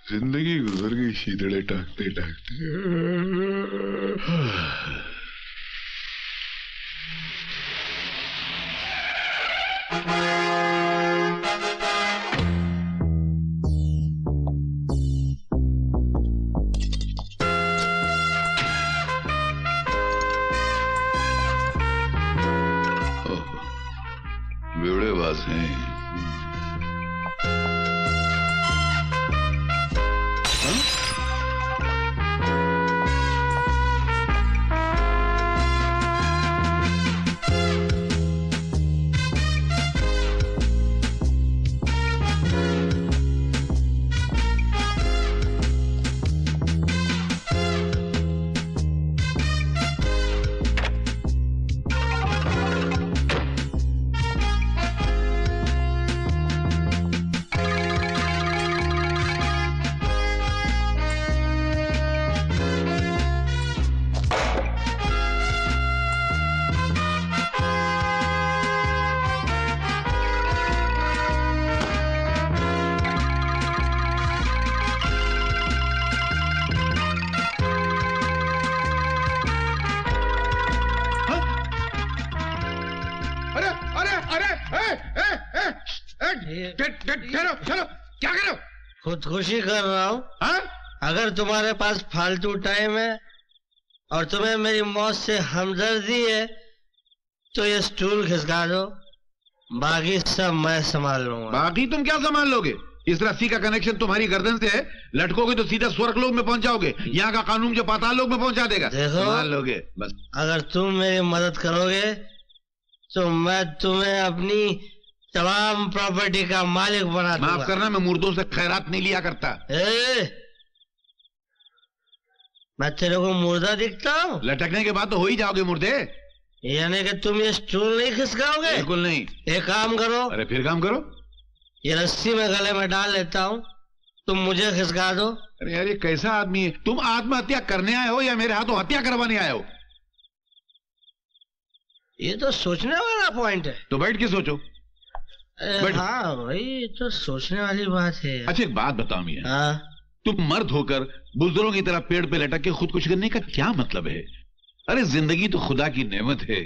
जिंदगी गुजर गई शीतड़े टाकते टाकते। बेवड़ेबाज हैं। चलो क्या कर रहे हो? खुदकुशी कर रहा हूँ। अगर तुम्हारे पास फालतू टाइम है और तुम्हें मेरी मौत से हमदर्दी है तो ये स्टूल खिसका दो, बाकी सब मैं संभाल लूंगा। बाकी तुम क्या संभाल लोगे? इस रस्सी का कनेक्शन तुम्हारी गर्दन से है, लटकोगे तो सीधा स्वर्ग लोक में पहुंच जाओगे। यहाँ का कानून जो पाताल लोक में पहुंचा देगा। संभाल लोगे बस। अगर तुम मेरी मदद करोगे तो मैं तुम्हें अपनी तमाम प्रॉपर्टी का मालिक बना दूंगा। माफ करना, मैं मुर्दों से खैरात नहीं लिया करता। मैं तेरे को मुर्दा दिखता हूँ? लटकने के बाद तो हो ही जाओगे मुर्दे। यानी कि तुम ये स्टूल नहीं खिसकाओगे? बिल्कुल नहीं। एक काम करो। अरे फिर काम करो। ये रस्सी में गले में डाल लेता हूँ, तुम मुझे खिसका दो। अरे यार ये कैसा आदमी है? तुम आत्महत्या करने आए हो या मेरे हाथों हत्या करवाने आए हो? ये तो सोचने वाला पॉइंट है। तो बैठ के सोचो। हाँ भाई, तो सोचने वाली बात है। अच्छा एक बात बताओ मियां। हाँ? तुम मर्द होकर बुजुर्गों की तरह पेड़ पे लटक के खुदकुशी करने का क्या मतलब है? अरे जिंदगी तो खुदा की नेमत है,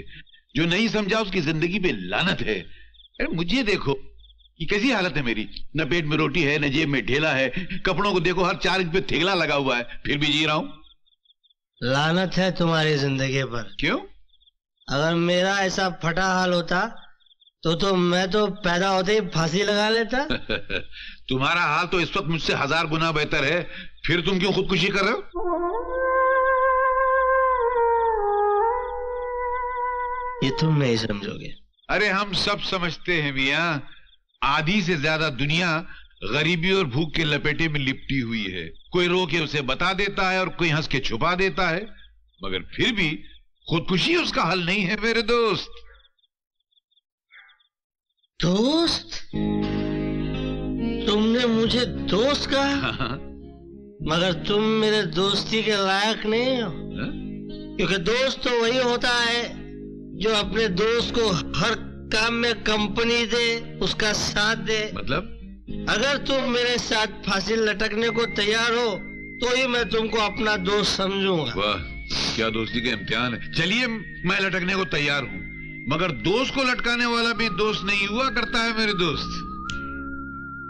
जो नहीं समझा उसकी जिंदगी पे लानत है। अरे मुझे देखो कि कैसी हालत है मेरी, न पेट में रोटी है न जेब में ढेला है, कपड़ों को देखो हर 4 इंच पे थेगला लगा हुआ है, फिर भी जी रहा हूं। लानत है तुम्हारी जिंदगी पर। क्यों? अगर मेरा ऐसा फटा हाल होता तो मैं तो पैदा होते ही फांसी लगा लेता। तुम्हारा हाल तो इस वक्त मुझसे 1000 गुना बेहतर है, फिर तुम क्यों खुदकुशी कर रहे हो? ये तुम नहीं समझोगे। अरे हम सब समझते हैं मियां, आधी से ज्यादा दुनिया गरीबी और भूख के लपेटे में लिपटी हुई है। कोई रो के उसे बता देता है और कोई हंस के छुपा देता है, मगर फिर भी खुदकुशी उसका हल नहीं है मेरे दोस्त। दोस्त? तुमने मुझे दोस्त कहा? मगर तुम मेरे दोस्ती के लायक नहीं हो। क्योंकि दोस्त तो वही होता है जो अपने दोस्त को हर काम में कंपनी दे, उसका साथ दे। मतलब? अगर तुम मेरे साथ फांसी लटकने को तैयार हो तो ही मैं तुमको अपना दोस्त समझूंगा। वाह, क्या दोस्ती के इम्तिहान है। चलिए मैं लटकने को तैयार हूँ, मगर दोस्त को लटकाने वाला भी दोस्त नहीं हुआ करता है मेरे दोस्त।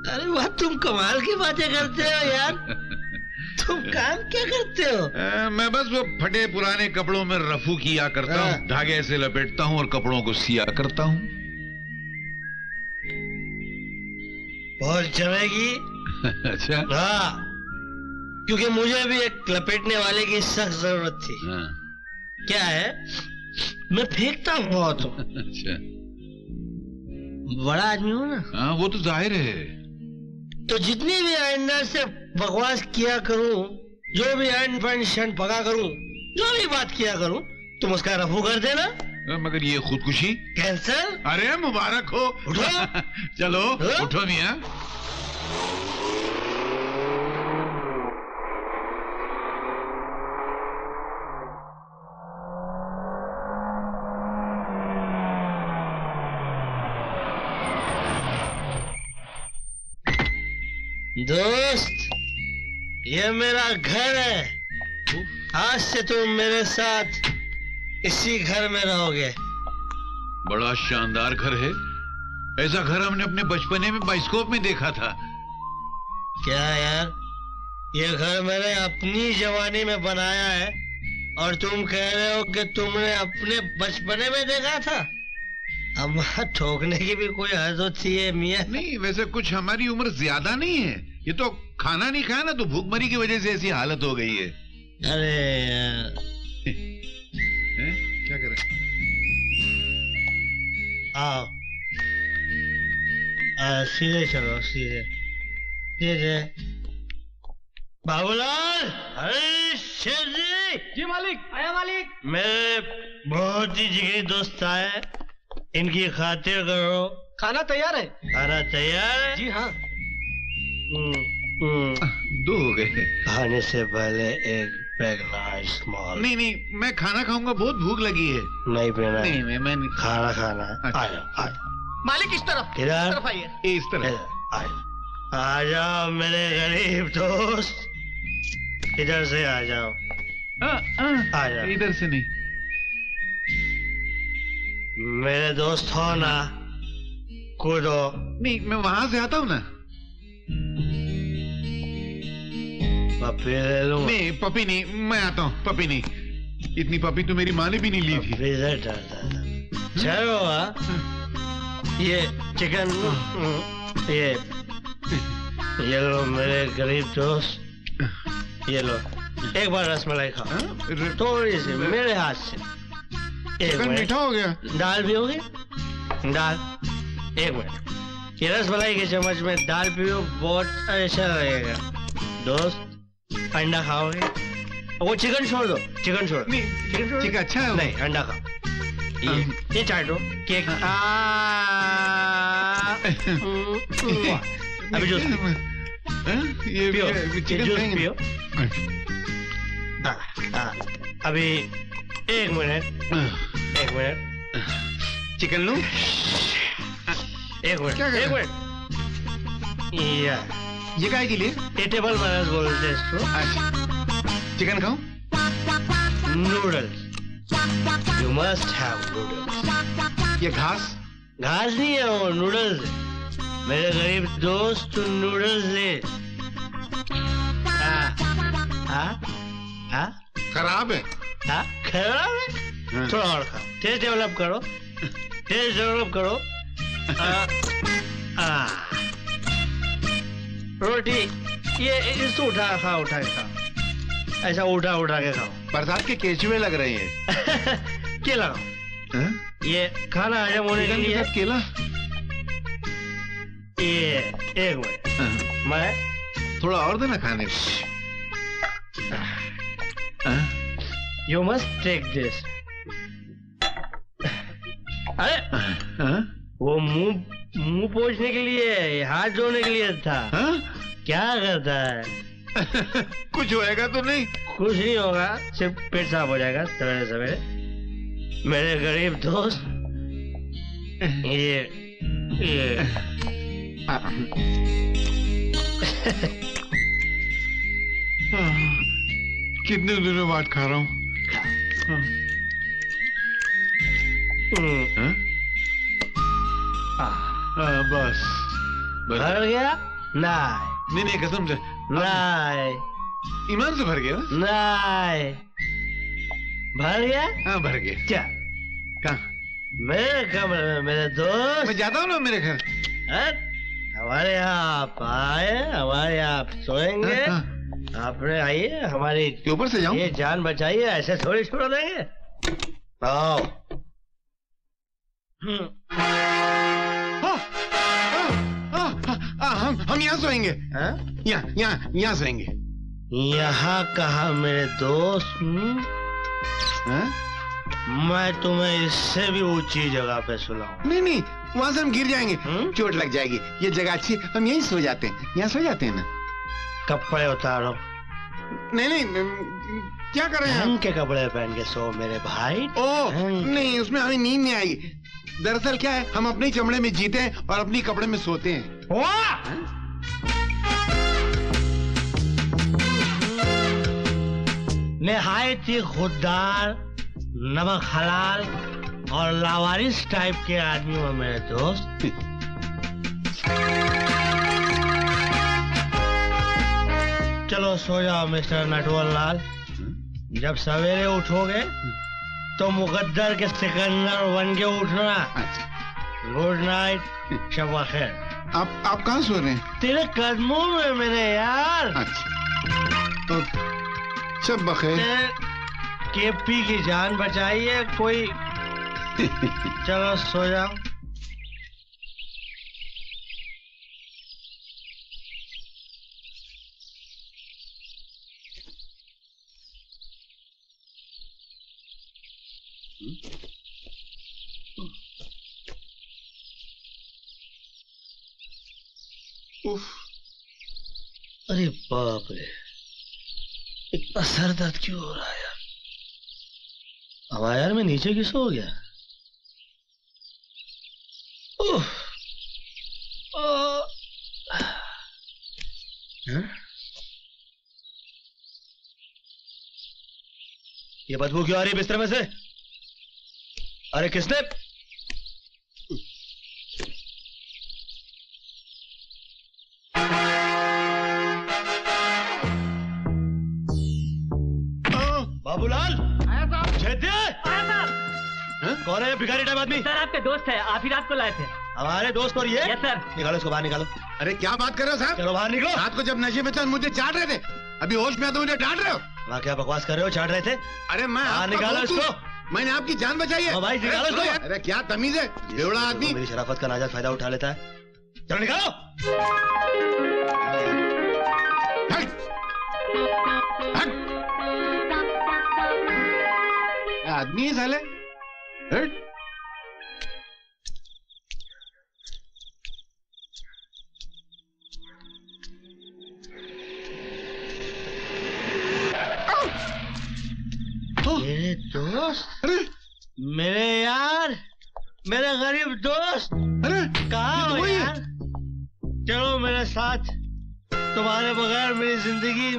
अरे वाह, तुम कमाल की बातें करते हो यार। तुम काम क्या करते हो? मैं बस वो फटे पुराने कपड़ों में रफू किया करता हूँ, धागे से लपेटता हूँ और कपड़ों को सिया करता हूँ। बहुत जमेगी। अच्छा। हाँ, क्योंकि मुझे भी एक लपेटने वाले की सख्त जरूरत थी। हाँ। क्या है, मैं फेंकता हूँ बहुत। अच्छा, बड़ा आदमी हूँ ना। हाँ वो तो जाहिर है। तो जितनी भी आइंदा से बकवास किया करूं, जो भी एंड फंक्शन पका करूं, जो भी बात किया करूं, तुम उसका रफू कर देना। मगर ये खुदकुशी कैंसर? अरे मुबारक हो। उठो। चलो उठो मियां। दोस्त, ये मेरा घर है। आज से तुम मेरे साथ इसी घर में रहोगे। बड़ा शानदार घर है। ऐसा घर हमने अपने बचपने में बाइस्कोप में देखा था। क्या यार, ये घर मैंने अपनी जवानी में बनाया है और तुम कह रहे हो कि तुमने अपने बचपने में देखा था? अब ठोकने की भी कोई हद होती है मियां? नहीं, वैसे कुछ हमारी उम्र ज्यादा नहीं है। ये तो खाना नहीं खाया ना, तो भूखमरी की वजह से ऐसी हालत हो गई है। अरे यार, क्या कर रहे? आओ, सीधे चलो, सीधे सीधे। बाबूलाल, अरे शेर जी मालिक, आया मालिक। मेरे बहुत ही जिगरी दोस्त आए, इनकी खातिर करो। खाना तैयार है? खाना तैयार है? जी हाँ। दो हो गए। खाने से पहले एक पैक लार्ज स्मॉल। नहीं नहीं, मैं खाना खाऊंगा, बहुत भूख लगी है। नहीं पीना? नहीं, मैं खाना खाना। अच्छा। आ जाओ। मालिक इस तरफ, इधर आइए। इस तरह आ जाओ मेरे गरीब दोस्त, इधर से आ जाओ। आ जाओ। इधर से नहीं। मेरे दोस्त हो ना, कूदो। नहीं, मैं वहां से आता हूँ ना। पप्पी ले लूं? नहीं, पपी नहीं, मैं आता हूँ। पपी नहीं, इतनी पपी तो मेरी माँ ने भी नहीं ली थी। चलो ये चिकन, ये लो मेरे गरीब दोस्त, ये लो। एक बार रसमलाई खाओ, थोड़ी सी मेरे हाथ से। चिकन मीठा हो गया। दाल भी होगी? दाल, एक मिनट। ये रसमलाई के चम्मच में दाल पियो, बहुत अच्छा लगेगा। दोस्त, अंडा खाओगे? वो चिकन छोड़ दो, चिकन छोड़। नहीं, चिकन अच्छा है। नहीं, अंडा खाओ। ये चाटो केक। अभी जूस ये पियो, चिकन जूस खाएंगे। पियो। अभी एक मिनट, एक मिनट। चिकन लूं? एक मिनट, क्या कर एक रहे मिनट। ये काय के लिए? ये टेबल मैनर्स बोलते हैं इसको। अच्छा, चिकन खाऊं? Noodles, you must have noodles. ये घास? घास नहीं है, वो नूडल्स है। मेरे गरीब दोस्त, तू नूडल्स ले। खराब है। खराब है? थोड़ा और खाओ, टेस्ट डेवलप करो, टेस्ट डेवलप करो। रोटी ये इसको उठा खाओ, उठा के खाओ, ऐसा उठा उठा के खाओ। बरसात के केचुए लग रहे हैं। केला खाओ, ये खाना हजम होने के लिए। केला? ये एक मिनट, मैं थोड़ा और देना खाने को। You must take this. अरे वो मुंह पोंछने के लिए, हाथ धोने के लिए था। क्या करता है? कुछ होएगा तो नहीं? कुछ नहीं होगा, सिर्फ पेट साफ हो जाएगा सवेरे सवेरे। मेरे गरीब दोस्त, ये कितने दिनों बाद खा रहा हूँ। बस भर गया? नहीं नहीं, कसम से नहीं, ईमान से भर गया। नहीं, भर गया? हाँ, भर गया। क्या? कहाँ? मेरे कमरे में मेरे दोस्त। मैं जाता हूँ ना मेरे घर। हमारे यहाँ आप आए, हमारे यहाँ आप सोएंगे। आपने आइए, हमारी के ऊपर से जाऊं? ये जान बचाइए, ऐसे थोड़ी छोड़ देंगे। आओ। हम यहाँ सोएंगे। यहाँ सोएंगे। यहाँ कहा मेरे दोस्त? मैं तुम्हें इससे भी ऊंची जगह पे सुलाऊं। नहीं नहीं, वहां से हम गिर जाएंगे, चोट लग जाएगी। ये जगह अच्छी है, हम यहीं सो जाते हैं। यहाँ सो जाते हैं ना। कपड़े उतारो। नहीं नहीं, क्या कर रहे हैं? ढंग के कपड़े पहन के सो मेरे भाई। ओह नहीं, उसमें हमें नींद नहीं आएगी। दरअसल क्या है, हम अपने चमड़े में जीते हैं और अपनी कपड़े में सोते हैं। निहायत ही खुददार, नमक हलाल और लावारिस टाइप के आदमी हो मेरे दोस्त। चलो सो जाओ मिस्टर नटवर लाल। जब सवेरे उठोगे तो मुकद्दर के सिकंदर बन के उठना। गुड नाइट, शब खैर। आप कहाँ सो रहे हैं? तेरे कदमों में मेरे यार। तो शब बखैर। केपी की जान बचाई है कोई। चलो सो जाओ। उफ। अरे बाप रे, इतना सर दर्द क्यों हो रहा है यार? हवा यार, मैं नीचे किस हो गया? उफ। ये बदबू क्यों आ रही है बिस्तर में से? अरे किसने? बाबूलाल, कौन है भिखारी टाइप आदमी? सर आपके दोस्त है, आप ही रात को लाए थे। हमारे दोस्त और ये? Yes sir. निकालो इसको बाहर, निकालो। अरे क्या बात कर रहे हो साहब? चलो बाहर निकलो। रात को जब नशे में थे मुझे चाट रहे थे, अभी होश में तो मुझे डांट रहे हो। वहाँ क्या बकवास कर रहे हो? चाट रहे थे? अरे मैं आपका निकालो दोस्त हूँ। इसको। मैंने आपकी जान बचाई है। भाई निकालो इसको। अरे क्या तमीज है, बेवड़ा आदमी। मेरी शराफत का नाजायज फायदा उठा लेता है। चलो निकालो। हट। हट। आदमी है साले। हट। मेरे दोस्त, मेरे यार, मेरे गरीब दोस्त, अरे कहाँ हो यार? चलो मेरे साथ। तुम्हारे बगैर मेरी जिंदगी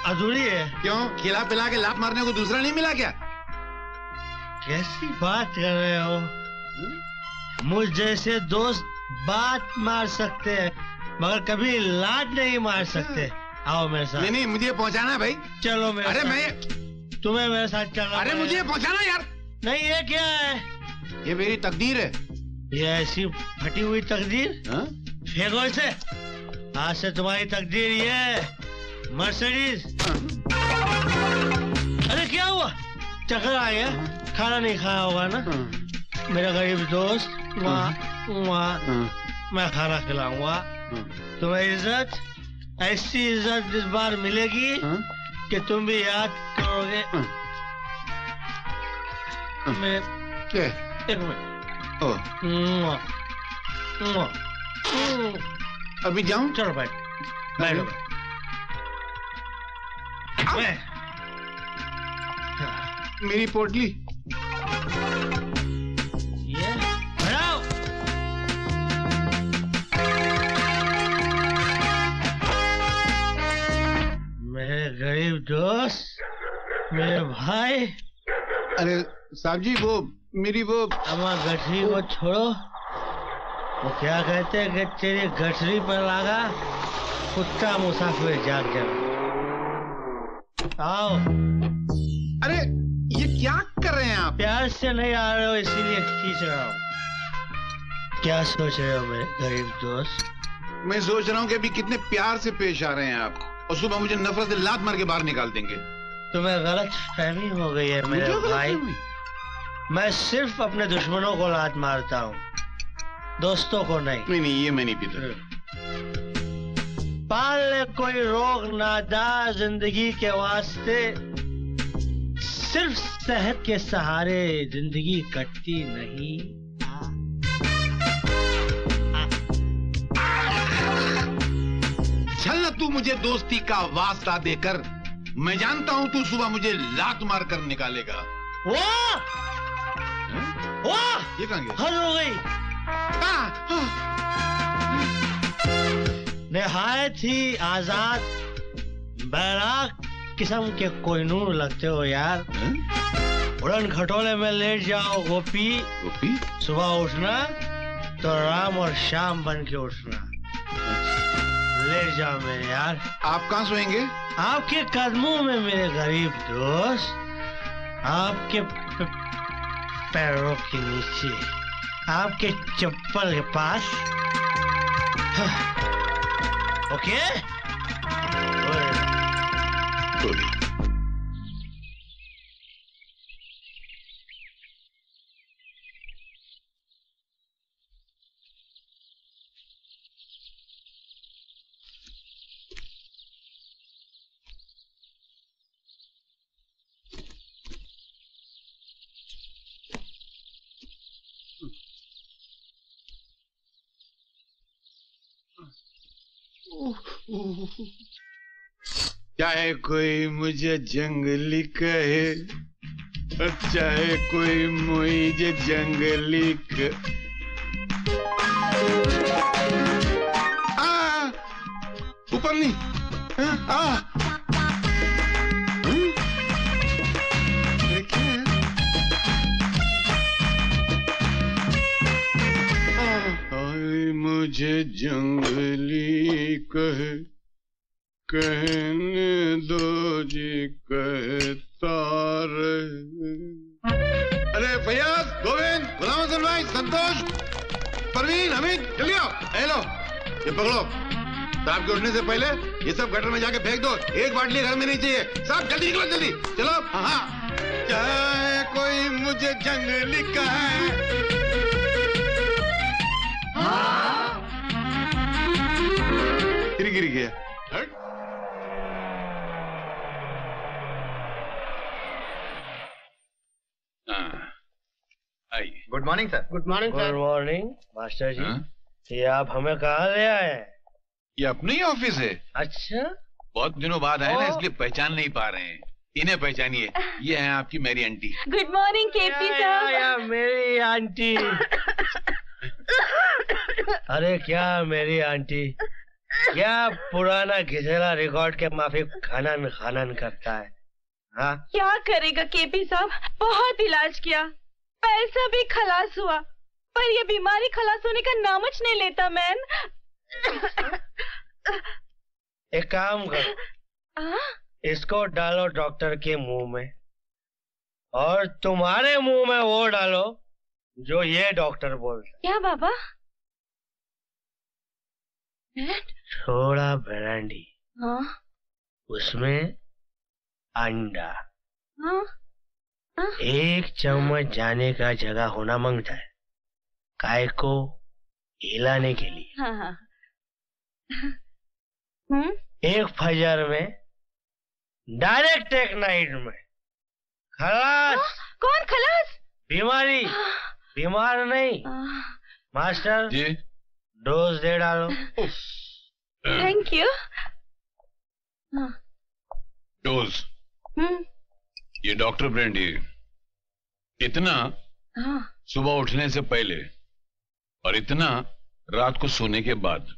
अधूरी है। क्यों, खिला पिला के लात मारने को दूसरा नहीं मिला क्या? कैसी बात कर रहे हो? मुझ जैसे दोस्त बात मार सकते हैं मगर कभी लात नहीं मार सकते। आओ मेरे साथ। नहीं, मुझे पहुंचाना है भाई। चलो मेरे अरे साथ। मैं, तुम्हें मेरे साथ चलना। अरे मुझे पहुंचाना यार। नहीं, ये क्या है? ये मेरी तकदीर है। ये ऐसी फटी हुई तकदीर? फेंको इसे। आज से तुम्हारी तकदीर ये मर्सिडीज। अरे क्या हुआ? चक्कर आ गया? खाना नहीं खाया होगा ना? मेरा गरीब दोस्त, वहाँ मैं खाना खिलाऊंगा। तुम्हें इज्जत, ऐसी इज्जत इस बार मिलेगी कि तुम भी याद करोगे। मैं क्या? एक मिनट। अभी जाऊं? चलो बैठ, बैठो। मेरी पोटली। ये हटाओ। मेरे गरीब दोस्त, मेरे भाई। अरे साहब जी, वो मेरी वो अम्मा गठरी को छोड़ो। वो क्या कहते हैं कि तेरी गठरी पर लगा कुत्ता मुसाफिर जाग जाए। आओ। अरे ये क्या कर रहे हैं आप? प्यार से नहीं आ रहे हो इसीलिए खींच रहा हूँ। क्या सोच रहे हो मेरे गरीब दोस्त? मैं सोच रहा हूँ कि अभी कितने प्यार से पेश आ रहे हैं आप, और सुबह मुझे नफरत से लात मार के बाहर निकाल देंगे। तुम्हें गलत फहमी हो गई है मेरे भाई। मैं सिर्फ अपने दुश्मनों को लात मारता हूँ, दोस्तों को नहीं। नहीं, ये मैं नहीं पीता। पाल ले कोई रोग नादा जिंदगी के वास्ते, सिर्फ सेहत के सहारे जिंदगी कटती नहीं। चल ना तू मुझे दोस्ती का वास्ता देकर, मैं जानता हूँ तू सुबह मुझे लात मार कर निकालेगा। वाह वाह, ये कहाँ गया? हद हो गई। निहायत ही आजाद, बैराक किस्म के कोहिनूर लगते हो यार। उड़न खटोले में लेट जाओ गोपी। गोपी? सुबह उठना तो राम और श्याम बन के उठना। लेट जाओ मेरे यार। आप कहाँ सोएंगे? आपके कदमों में मेरे गरीब दोस्त, आपके पैरों के नीचे, आपके चप्पल के पास। ओके? चाहे कोई मुझे जंगली कहे, चाहे कोई मुझे जंगली ऊपर नहीं। मुझे जंगली कहे, कहने दो जी कहता रहे। अरे फैयाज, गोविंद, गुलाम हसन भाई, संतोष, परवीन, हमीद, जल्दी आओ। हेलो, ये पकड़ो। साहब के उठने से पहले ये सब गटर में जाके फेंक दो। एक बाटली घर में नहीं चाहिए। साहब जल्दी निकलो, जल्दी चलो। हाँ, चाहे कोई मुझे जंगली कहे। गिर गया। Good morning sir. Good morning. Good morning master ji. ये आप हमें कहाँ ले आए हैं? ये अपने ही ऑफिस है। अच्छा, बहुत दिनों बाद आए ना, इसलिए पहचान नहीं पा रहे हैं। इन्हें पहचानिए, ये है आपकी मेरी आंटी। गुड मॉर्निंग केपी साहब। मेरी आंटी। अरे क्या मेरी आंटी, क्या पुराना घिसेला रिकॉर्ड के माफिक खनन खनन करता है। हाँ, क्या करेगा केपी साहब, बहुत इलाज किया, पैसा भी खलास हुआ, पर ये बीमारी खलास होने का नामच नहीं लेता। मैन, एक काम करो, इसको डालो डॉक्टर के मुंह में, और तुम्हारे मुंह में वो डालो जो ये डॉक्टर बोलता। क्या बाबा? थोड़ा ब्रांडी, उसमें अंडा, 1 चम्मच जाने का जगह होना मांगता है, काय को हिलाने के लिए। हाँ। 1 फजर में, डायरेक्ट एक नाइट में खलास। कौन खलास? बीमारी, बीमार नहीं। मास्टर जी, डोज दे डालो। Thank you. डोज। ये डॉक्टर ब्रांडी, इतना सुबह उठने से पहले और इतना रात को सोने के बाद।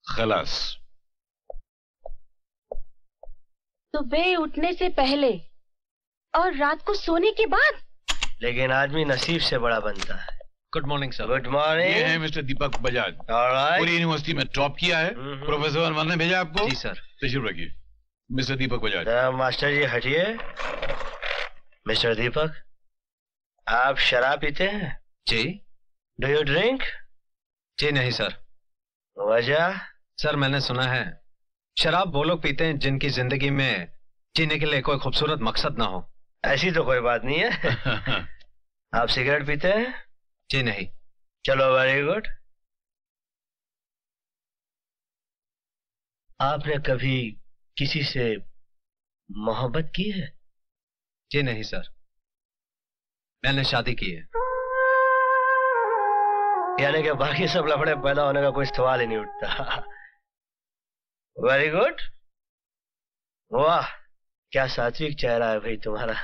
खलास। सुबह उठने से पहले और रात को सोने के बाद? लेकिन आदमी नसीब से बड़ा बनता है। Good morning sir. Good morning. ये है मिस्टर दीपक बजाज। पूरी यूनिवर्सिटी में टॉप किया है। प्रोफेसर वर्मा ने भेजा आपको। जी सर। तशरीफ रखिए मिस्टर दीपक बजाज। मास्टर जी हटिए। मिस्टर दीपक, आप शराब पीते हैं? जी। Do you drink? जी नहीं सर। वजह? सर मैंने सुना है शराब वो लोग पीते हैं जिनकी जिंदगी में जीने के लिए कोई खूबसूरत मकसद ना हो। ऐसी तो कोई बात नहीं है। आप सिगरेट पीते हैं? जी नहीं। चलो, वेरी गुड। आपने कभी किसी से मोहब्बत की है? जी नहीं सर, मैंने शादी की है। यानी कि बाकी सब लफड़े पैदा होने का कोई सवाल ही नहीं उठता। Very good. वाह, क्या सात्विक चेहरा है भाई तुम्हारा।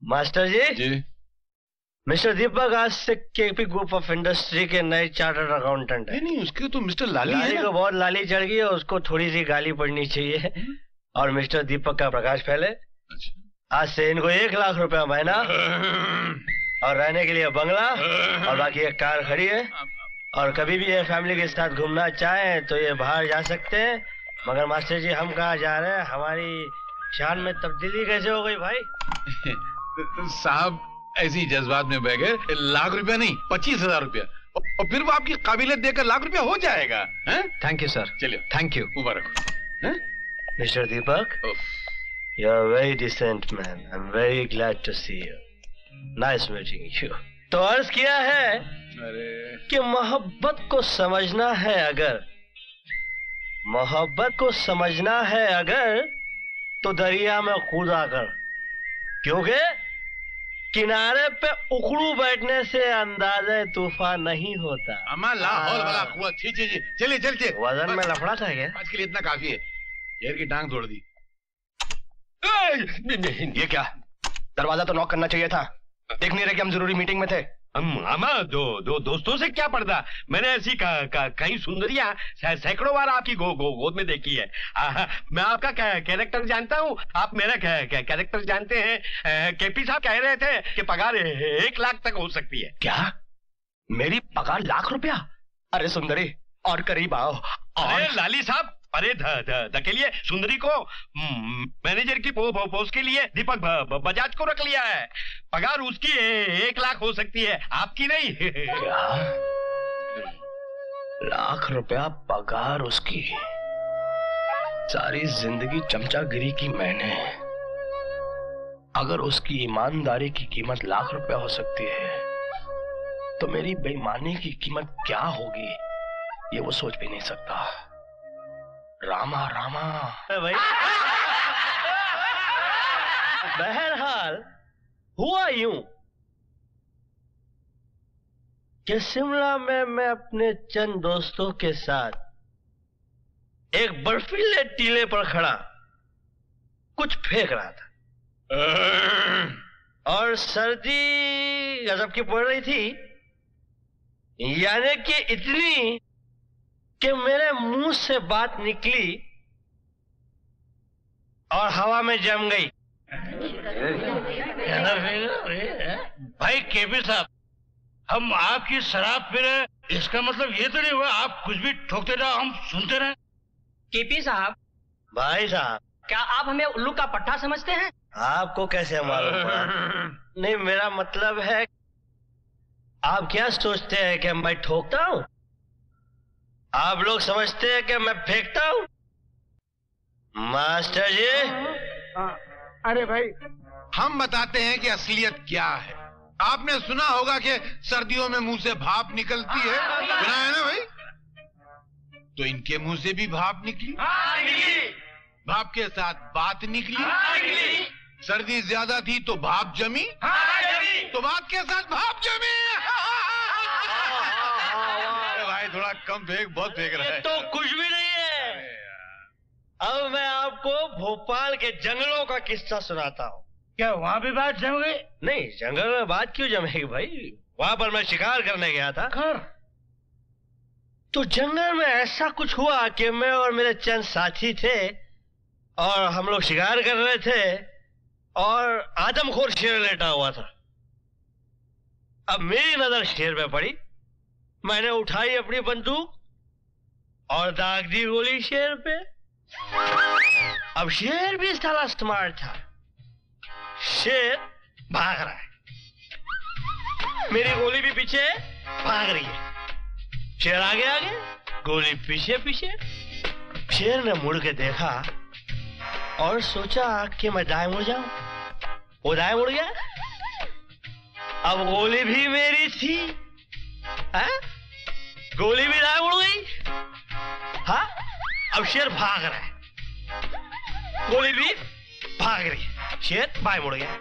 मास्टर जी, मिस्टर दीपक आज से केपी ग्रुप ऑफ इंडस्ट्री के नए चार्टर्ड अकाउंटेंट है। नहीं, उसके तो मिस्टर लाली है ना? को बहुत लाली चढ़ गई है, उसको थोड़ी सी गाली पड़नी चाहिए। और मिस्टर दीपक का प्रकाश फैले। अच्छा। आज से इनको 1 लाख रुपया महीना और रहने के लिए बंगला और बाकी एक कार खड़ी है। और कभी भी ये फैमिली के साथ घूमना चाहें तो ये बाहर जा सकते हैं। मगर मास्टर जी हम कहाँ जा रहे हैं? हमारी शान में तब्दीली कैसे हो गई भाई? साहब ऐसी जज्बात में बह गए, 1 लाख रुपया नहीं 25,000 रुपया, और फिर वो आपकी काबिलियत देकर 1 लाख रुपया हो जाएगा। Thank you sir. चलिए थैंक यू। मुबारक। Mister Deepak, you are very decent man. I am very glad to see you. Nice meeting you. तो अर्ज किया है कि मोहब्बत को समझना है अगर, मोहब्बत को समझना है अगर, तो दरिया में कूदा कर, क्योंकि किनारे पे उखड़ू बैठने से अंदाज़े तूफान नहीं होता। अम्मा लाहौल वाला कुआं। चलिए चलिए। वजन में लफड़ा था क्या? आज के लिए इतना काफी है। शेर की टांग तोड़ दी। ये क्या? दरवाजा तो नॉक करना चाहिए था। देख नहीं रहे कि हम जरूरी मीटिंग में थे। मामा दो दोस्तों से क्या पर्दा? मैंने ऐसी कई सुंदरियां सैकड़ों बार आपकी गोद में देखी है। मैं आपका कैरेक्टर जानता हूँ, आप मेरा कैरेक्टर जानते हैं। केपी साहब कह रहे थे कि पगार 1 लाख तक हो सकती है। क्या? मेरी पगार 1 लाख रुपया? अरे सुंदरी और करीब आओ। अरे लाली साहब, अरे धकेलिए सुंदरी को। मैनेजर की पोस्ट के लिए दीपक बजाज को रख लिया है। पगार उसकी 1 लाख हो सकती है, आपकी नहीं। क्या? 1 लाख रुपया पगार उसकी? सारी जिंदगी चमचागिरी की मैंने। अगर उसकी ईमानदारी की कीमत 1 लाख रुपया हो सकती है तो मेरी बेईमानी की कीमत क्या होगी ये वो सोच भी नहीं सकता। रामा रामा। भाई बहरहाल हुआ यूं कि शिमला में मैं अपने चंद दोस्तों के साथ एक बर्फीले टीले पर खड़ा कुछ फेंक रहा था, और सर्दी गजब की पड़ रही थी, यानी कि इतनी कि मेरे मुंह से बात निकली और हवा में जम गई। भाई केपी साहब, हम आपकी शराब पी रहे, इसका मतलब ये तो नहीं हुआ आप कुछ भी ठोकते रहो, हम सुनते रहे। केपी साहब, भाई साहब, क्या आप हमें उल्लू का पट्टा समझते हैं? आपको कैसे मालूम पड़ा? नहीं, मेरा मतलब है आप क्या सोचते हैं कि मैं ठोकता हूं? आप लोग समझते हैं कि मैं फेंकता हूं? मास्टर जी, अरे भाई, हम बताते हैं कि असलियत क्या है। आपने सुना होगा कि सर्दियों में मुंह से भाप निकलती है, सुना है ना भाई? तो इनके मुंह से भी भाप निकली। भाप के साथ बात निकली। सर्दी ज्यादा थी तो भाप जमी, तो बात के साथ भाप जमी। भाई थोड़ा कम फेंक, बहुत फेंक रहा है। तो कुछ भी नहीं है। अब मैं आपको भोपाल के जंगलों का किस्सा सुनाता हूँ। क्या वहाँ भी बात जम गई? नहीं, जंगल में बात क्यों जमेगी भाई? वहां पर मैं शिकार करने गया था। तो जंगल में ऐसा कुछ हुआ कि मैं और मेरे चंद साथी थे और हम लोग शिकार कर रहे थे और आदमखोर शेर लेटा हुआ था। अब मेरी नजर शेर पे पड़ी, मैंने उठाई अपनी बंदूक और दाग दी गोली शेर पे। अब शेर भी साला स्मार्ट था, शेर भाग रहा है, मेरी गोली भी पीछे भाग रही है। शेर आगे आगे, गोली पीछे पीछे। शेर ने मुड़ के देखा और सोचा कि मैं दाएं मुड़ जाऊं। वो दाएं मुड़ गया। अब गोली भी मेरी थी, है? गोली भी दाएं मुड़ गई। हाँ, अब शेर भाग रहा है, गोली भी भाग रही है। शेर बाएं मुड़ गया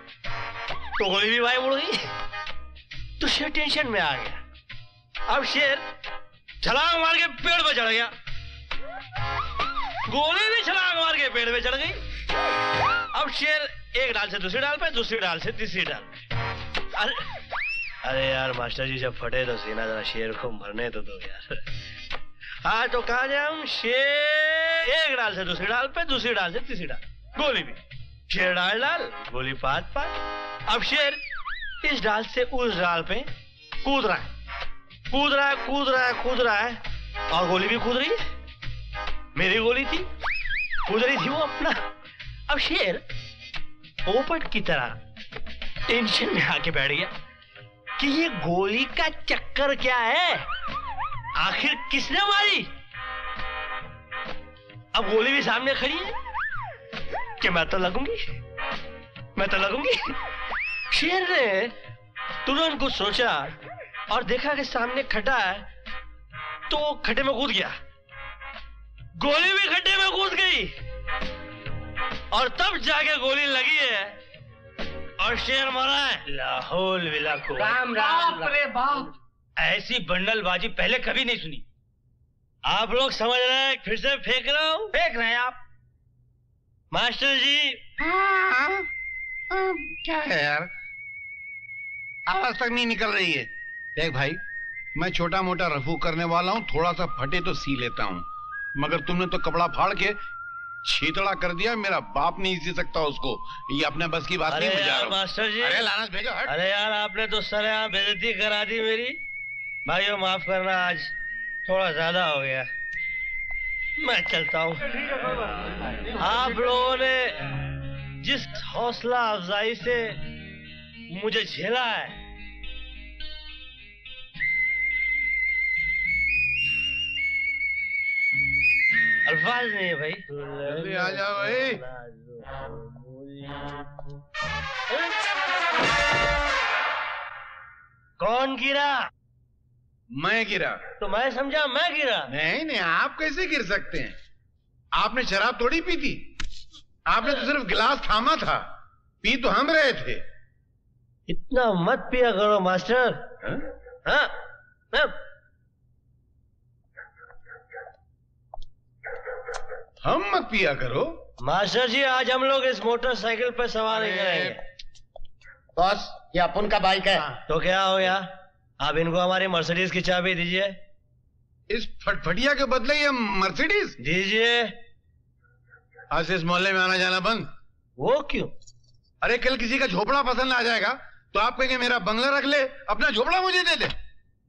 तो गोली भी बाएं मुड़ गई। तो शेर टेंशन में आ गया। अब शेर छलांग मार के पेड़ पे चढ़ गया, गोली भी छलांग मार के पेड़ पे चढ़ गई। अब शेर एक डाल से दूसरी डाल पे, दूसरी डाल से तीसरी डाल पे। अरे यार मास्टर जी, जब फटे तो सीना जरा शेर को मरने तो दो यार। हाँ तो कहा जाए हम? शेर एक डाल से दूसरी डाल पे, दूसरी डाल से तीसरी डाल, गोली भी शेर डाल गोली पात पात। अब शेर इस डाल से उस डाल पे कूद रहा है, कूद रहा है, कूद रहा है, कूद रहा है, और गोली भी कूद रही है। मेरी गोली थी, कूद रही थी वो अपना। अब शेर पोपट की तरह टेंशन में आके बैठ गया कि ये गोली का चक्कर क्या है, आखिर किसने मारी। अब गोली भी सामने खड़ी है कि मैं तो लगूंगी, मैं तो लगूंगी। शेर ने तुरंत कुछ सोचा और देखा कि सामने खड्डा है, तो खड्डे में कूद गया। गोली भी खड्डे में कूद गई और तब जाके गोली लगी है और शेर मरा है। लाहौल विला को राम राम रे बाप। ऐसी बंडलबाजी पहले कभी नहीं सुनी। आप लोग समझ रहे हैं? फिर से फेंक रहा हूँ। फेंक रहे हैं आप? मास्टर जी। हाँ, क्या है यार, आवाज तक नहीं निकल रही है। देख भाई, मैं छोटा मोटा रफू करने वाला हूँ, थोड़ा सा फटे तो सी लेता हूँ, मगर तुमने तो कपड़ा फाड़ के छीतड़ा कर दिया। मेरा बाप नहीं सी सकता उसको, ये अपने बस की बात नहीं। अरे यार मास्टर जी, अरे लानत भेजो, हट। अरे यार आपने तो सरेआम बेइज्जती करा दी मेरी। भाइयों माफ करना, आज थोड़ा ज्यादा हो गया, मैं चलता हूँ। आप लोगों ने जिस हौसला अफजाई से मुझे झेला है, अल्फाज नहीं है भाई। जल्दी आ जाओ भाई। कौन गिरा? मैं गिरा? तो मैं समझा मैं गिरा। नहीं नहीं, आप कैसे गिर सकते हैं? आपने शराब थोड़ी पी थी, आपने तो सिर्फ गिलास थामा था, पी तो हम रहे थे। इतना मत पिया करो मास्टर। हाँ? हम मत पिया करो मास्टर जी, आज हम लोग इस मोटरसाइकिल पर सवार नहीं करेंगे। बॉस, ये अपन का बाइक है। तो क्या हो गया? आप इनको हमारी मर्सिडीज की चाबी दीजिए। इस फटफटिया के बदले ये मर्सिडीज दीजिए। आज से इस मोहल्ले में आना जाना बंद। वो क्यों? अरे कल किसी का झोपड़ा पसंद आ जाएगा तो आप कहेंगे मेरा बंगला रख ले, अपना झोपड़ा मुझे दे दे।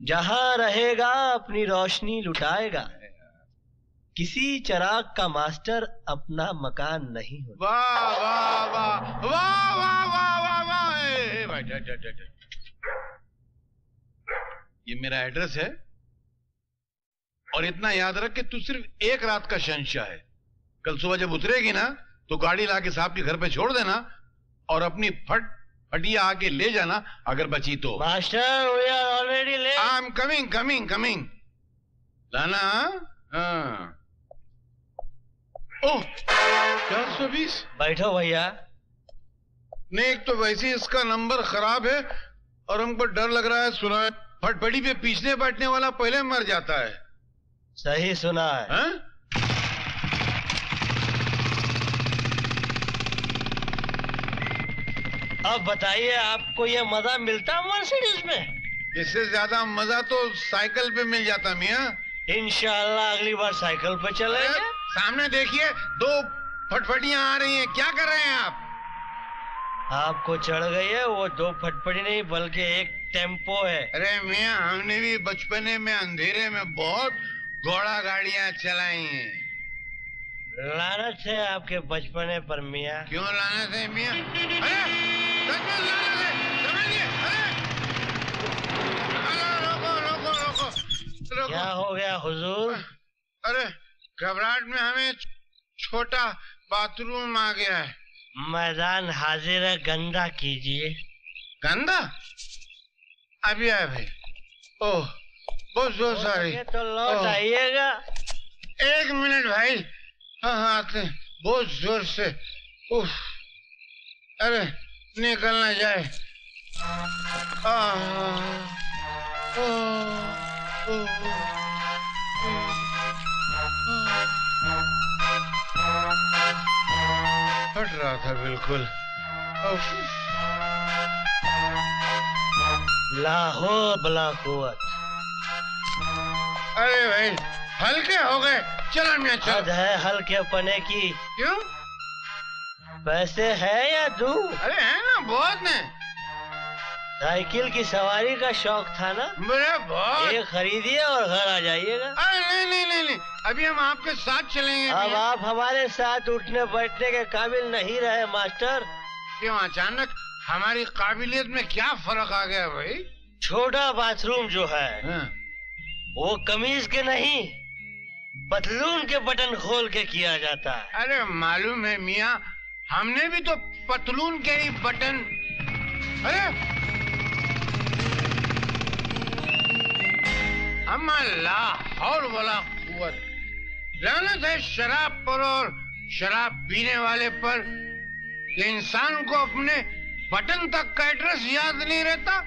जहां रहेगा अपनी रोशनी लुटाएगा। किसी चिराग का मास्टर अपना मकान नहीं होता। वाह वाह वाह वाह वाह वाह वाह वाह। भाई ये मेरा एड्रेस है, और इतना याद रख कि तू सिर्फ एक रात का शहंशाह है। कल सुबह जब उतरेगी ना तो गाड़ी लाके साहब के घर पे छोड़ देना और अपनी फटिया आके ले जाना, अगर बची तो। Master we are already late. I am coming coming coming. लाना। हाँ। ओह 420। बैठो भैया। नहीं, एक तो वैसे ही इसका नंबर खराब है और हमको डर लग रहा है। सुना है फटफटी पे पीछने बैठने वाला पहले मर जाता है। सही सुना है। हाँ? अब बताइए, आपको ये मजा मिलता मर्सिडीज में? इससे ज्यादा मजा तो साइकिल पे मिल जाता मियाँ। इंशाल्लाह अगली बार साइकिल पे चलेंगे। सामने देखिए, 2 फटफटियां आ रही हैं, क्या कर रहे हैं आप? आपको चढ़ गई है वो 2 फटफटी नहीं बल्कि एक टेम्पो है। अरे मियाँ, हमने भी बचपने में अंधेरे में बहुत घोड़ा गाड़ियां चलाई हैं। लानत है आपके बचपने पर मियाँ। क्यों लानत है मियाँ? अरे सच में लानत है, समझिए। अरे रोको रोको रोको रोको। क्या हो गया हुजूर? अरे घबराहट में हमें छोटा बाथरूम आ गया है। मैदान हाजिर है, गंदा कीजिए। गंदा? अभी आए भाई। ओह बहुत जोर सारी। तो लौट आइएगा। 1 मिनट भाई। हाँ हाँ आते हैं, बहुत जोर से। उफ, अरे निकल ना जाए। फट रहा था बिल्कुल। लाहौर बला कुव्वत। अरे भाई हल्के हो गए। चलो मियाँ हद चलो। है हल्के पने की। क्यों? पैसे है या दूं? अरे है ना, बहुत है। साइकिल की सवारी का शौक था ना? मेरे बहुत। ये खरीदिए और घर आ जाइएगा। अरे नहीं नहीं नहीं नहीं, अभी हम आपके साथ चलेंगे। अब आप हमारे साथ उठने बैठने के काबिल नहीं रहे मास्टर। क्यों अचानक हमारी काबिलियत में क्या फर्क आ गया भाई? छोटा बाथरूम जो है वो कमीज के नहीं पतलून के बटन खोल के किया जाता है। अरे मालूम है मियाँ, हमने भी तो पतलून के ही बटन। अरे अल्लाह हौल वला कुव्वत। लानत है शराब पर और शराब पीने वाले पर कि इंसान को अपने बटन तक का एड्रेस याद नहीं रहता।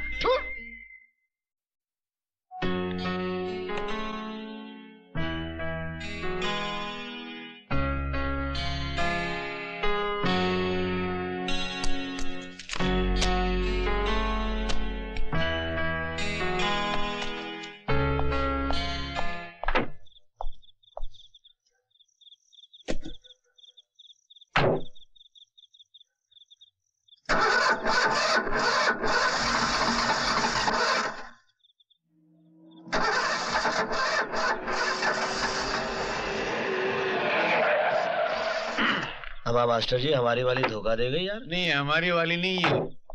हमारा मास्टर जी हमारी वाली धोखा दे गई यार। नहीं हमारी वाली नहीं,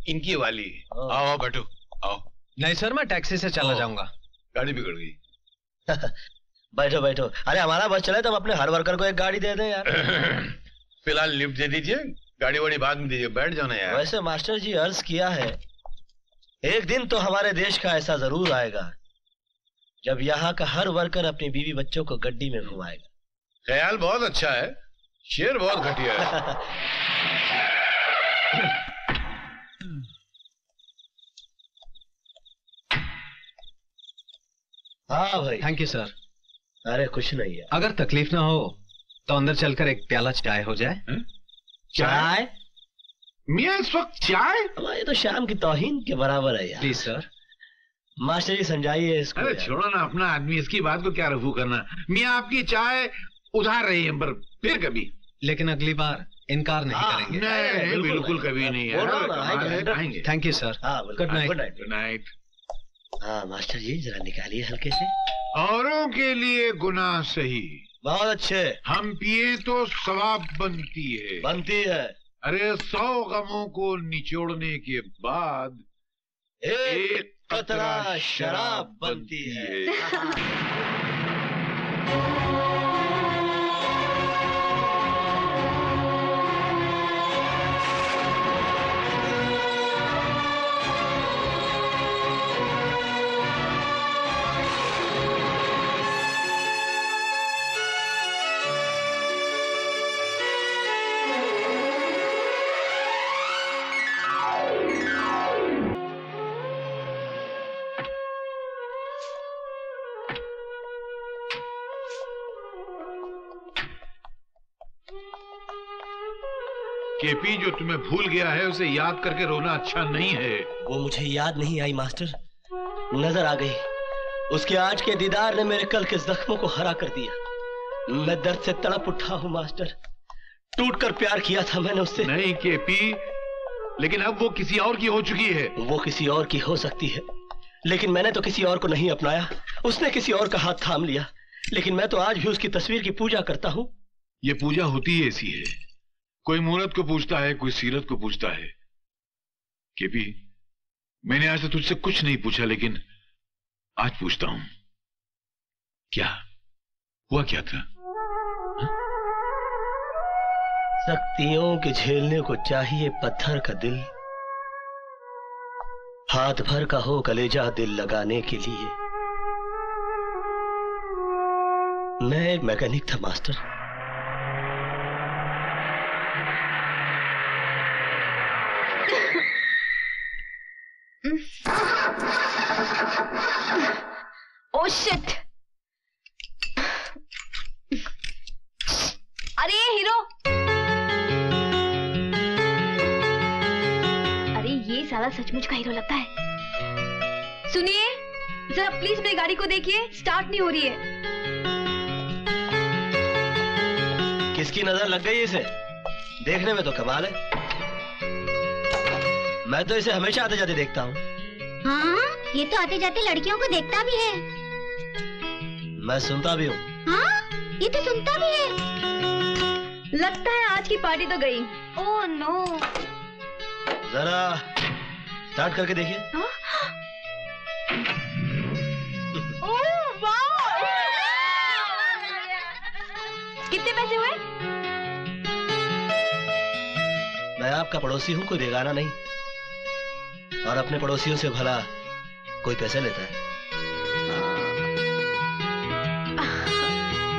इनकी वाली। आओ बैठो आओ। नहीं सर, मैं टैक्सी से चला जाऊंगा। गाड़ी बिगड़ गई। बैठो बैठो। अरे हमारा बस चले तो हम अपने हर वर्कर को एक गाड़ी दे दें यार। फिलहाल लिफ्ट दे दीजिए, गाड़ी वाड़ी बाद में दीजिए, बैठ जाना यार। वैसे मास्टर जी अर्ज किया है, एक दिन तो हमारे देश का ऐसा जरूर आएगा जब यहाँ का हर वर्कर अपनी बीवी बच्चों को गड्डी में घुमाएगा। ख्याल बहुत अच्छा है, शेर बहुत घटिया है। हाँ भाई। Thank you sir. अरे कुछ नहीं है। अगर तकलीफ ना हो तो अंदर चलकर एक प्याला चाय हो जाए। चाय? मियाँ इस वक्त चाय? ये तो शाम की तौहीन के बराबर है यार। Please sir. मास्टर जी समझाइए इसको। अरे छोड़ो ना अपना आदमी, इसकी बात को क्या रफू करना। मियाँ आपकी चाय उधार रही है पर फिर कभी। लेकिन अगली बार इनकार नहीं करेंगे। नहीं बिल्कुल कभी नहीं है। Thank you sir. Good night. Good night. हाँ मास्टर जी जरा निकालिए हल्के से। औरों के लिए गुनाह सही, बहुत अच्छे। हम पिए तो सवाब बनती है। बनती है। अरे 100 गमों को निचोड़ने के बाद एक कतरा शराब बनती है। केपी जो तुम्हें भूल गया है उसे याद करके रोना अच्छा नहीं है। वो मुझे याद नहीं आई मास्टर, नजर आ गई। उसके आज के दीदार ने मेरे कल के जख्मों को हरा कर दिया। मैं दर्द से तड़प उठा हूँ मास्टर। टूटकर प्यार किया था मैंने उससे। नहीं केपी, लेकिन अब वो किसी और की हो चुकी है। वो किसी और की हो सकती है, लेकिन मैंने तो किसी और को नहीं अपनाया। उसने किसी और का हाथ थाम लिया, लेकिन मैं तो आज भी उसकी तस्वीर की पूजा करता हूँ। ये पूजा होती ही ऐसी है, कोई मूरत को पूछता है, कोई सीरत को पूछता है। केपी, मैंने आज से तुझसे कुछ नहीं पूछा, लेकिन आज पूछता हूं, क्या हुआ, क्या था? सख्तियों के झेलने को चाहिए पत्थर का दिल, हाथ भर का हो कलेजा दिल लगाने के लिए। मैं एक मैकेनिक था मास्टर। Oh shit! अरे हीरो! अरे ये साला सचमुच का हीरो लगता है। सुनिए, जरा प्लीज मेरी गाड़ी को देखिए, स्टार्ट नहीं हो रही है। किसकी नजर लग गई इसे? देखने में तो कमाल है। मैं तो इसे हमेशा आते जाते देखता हूँ। हाँ, ये तो आते जाते लड़कियों को देखता भी है। मैं सुनता भी हूँ। हाँ, ये तो सुनता भी है। लगता है आज की पार्टी तो गई। Oh no. जरा स्टार्ट करके देखिए। कितने पैसे हुए? मैं आपका पड़ोसी हूँ, कोई बेगाना नहीं। और अपने पड़ोसियों से भला कोई पैसे लेता है?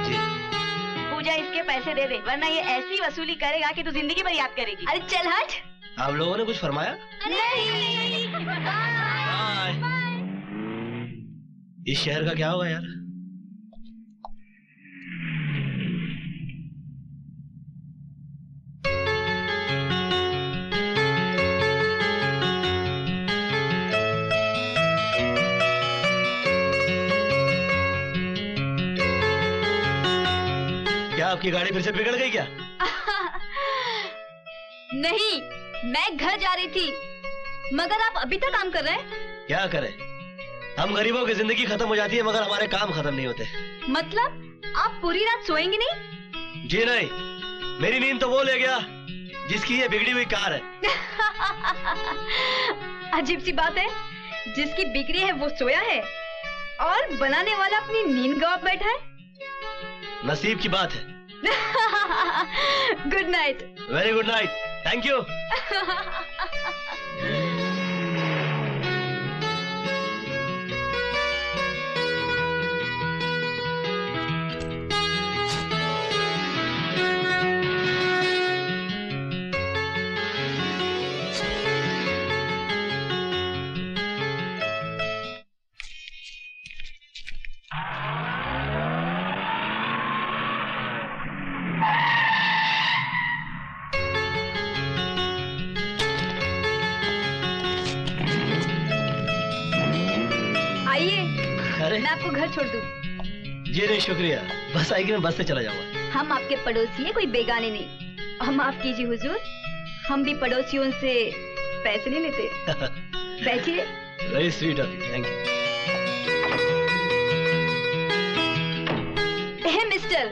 जी। पूजा, इसके पैसे दे दे, वरना ये ऐसी वसूली करेगा कि तू जिंदगी भर याद करेगी। अरे चल हट। आप लोगों ने कुछ फरमाया? नहीं। बाय। इस शहर का क्या होगा यार? क्या आपकी गाड़ी फिर से बिगड़ गई क्या? नहीं, मैं घर जा रही थी, मगर आप अभी तक काम कर रहे हैं। क्या करें, हम गरीबों की जिंदगी खत्म हो जाती है मगर हमारे काम खत्म नहीं होते। मतलब आप पूरी रात सोएंगे नहीं? जी नहीं, मेरी नींद तो वो ले गया जिसकी ये बिगड़ी हुई कार है। अजीब सी बात है, जिसकी बिगड़ी है वो सोया है और बनाने वाला अपनी नींद गवा बैठा है। नसीब की बात है। Good night. Very good night, thank you. मैं आपको घर छोड़ दूं? जी नहीं शुक्रिया, बस आएगी, मैं बस से चला जाऊंगा। हम आपके पड़ोसी हैं, कोई बेगाने नहीं। और माफ कीजिए हुजूर, हम भी पड़ोसियों से पैसे नहीं लेते। बैठिए। Very sweet of you, thank you. Mister,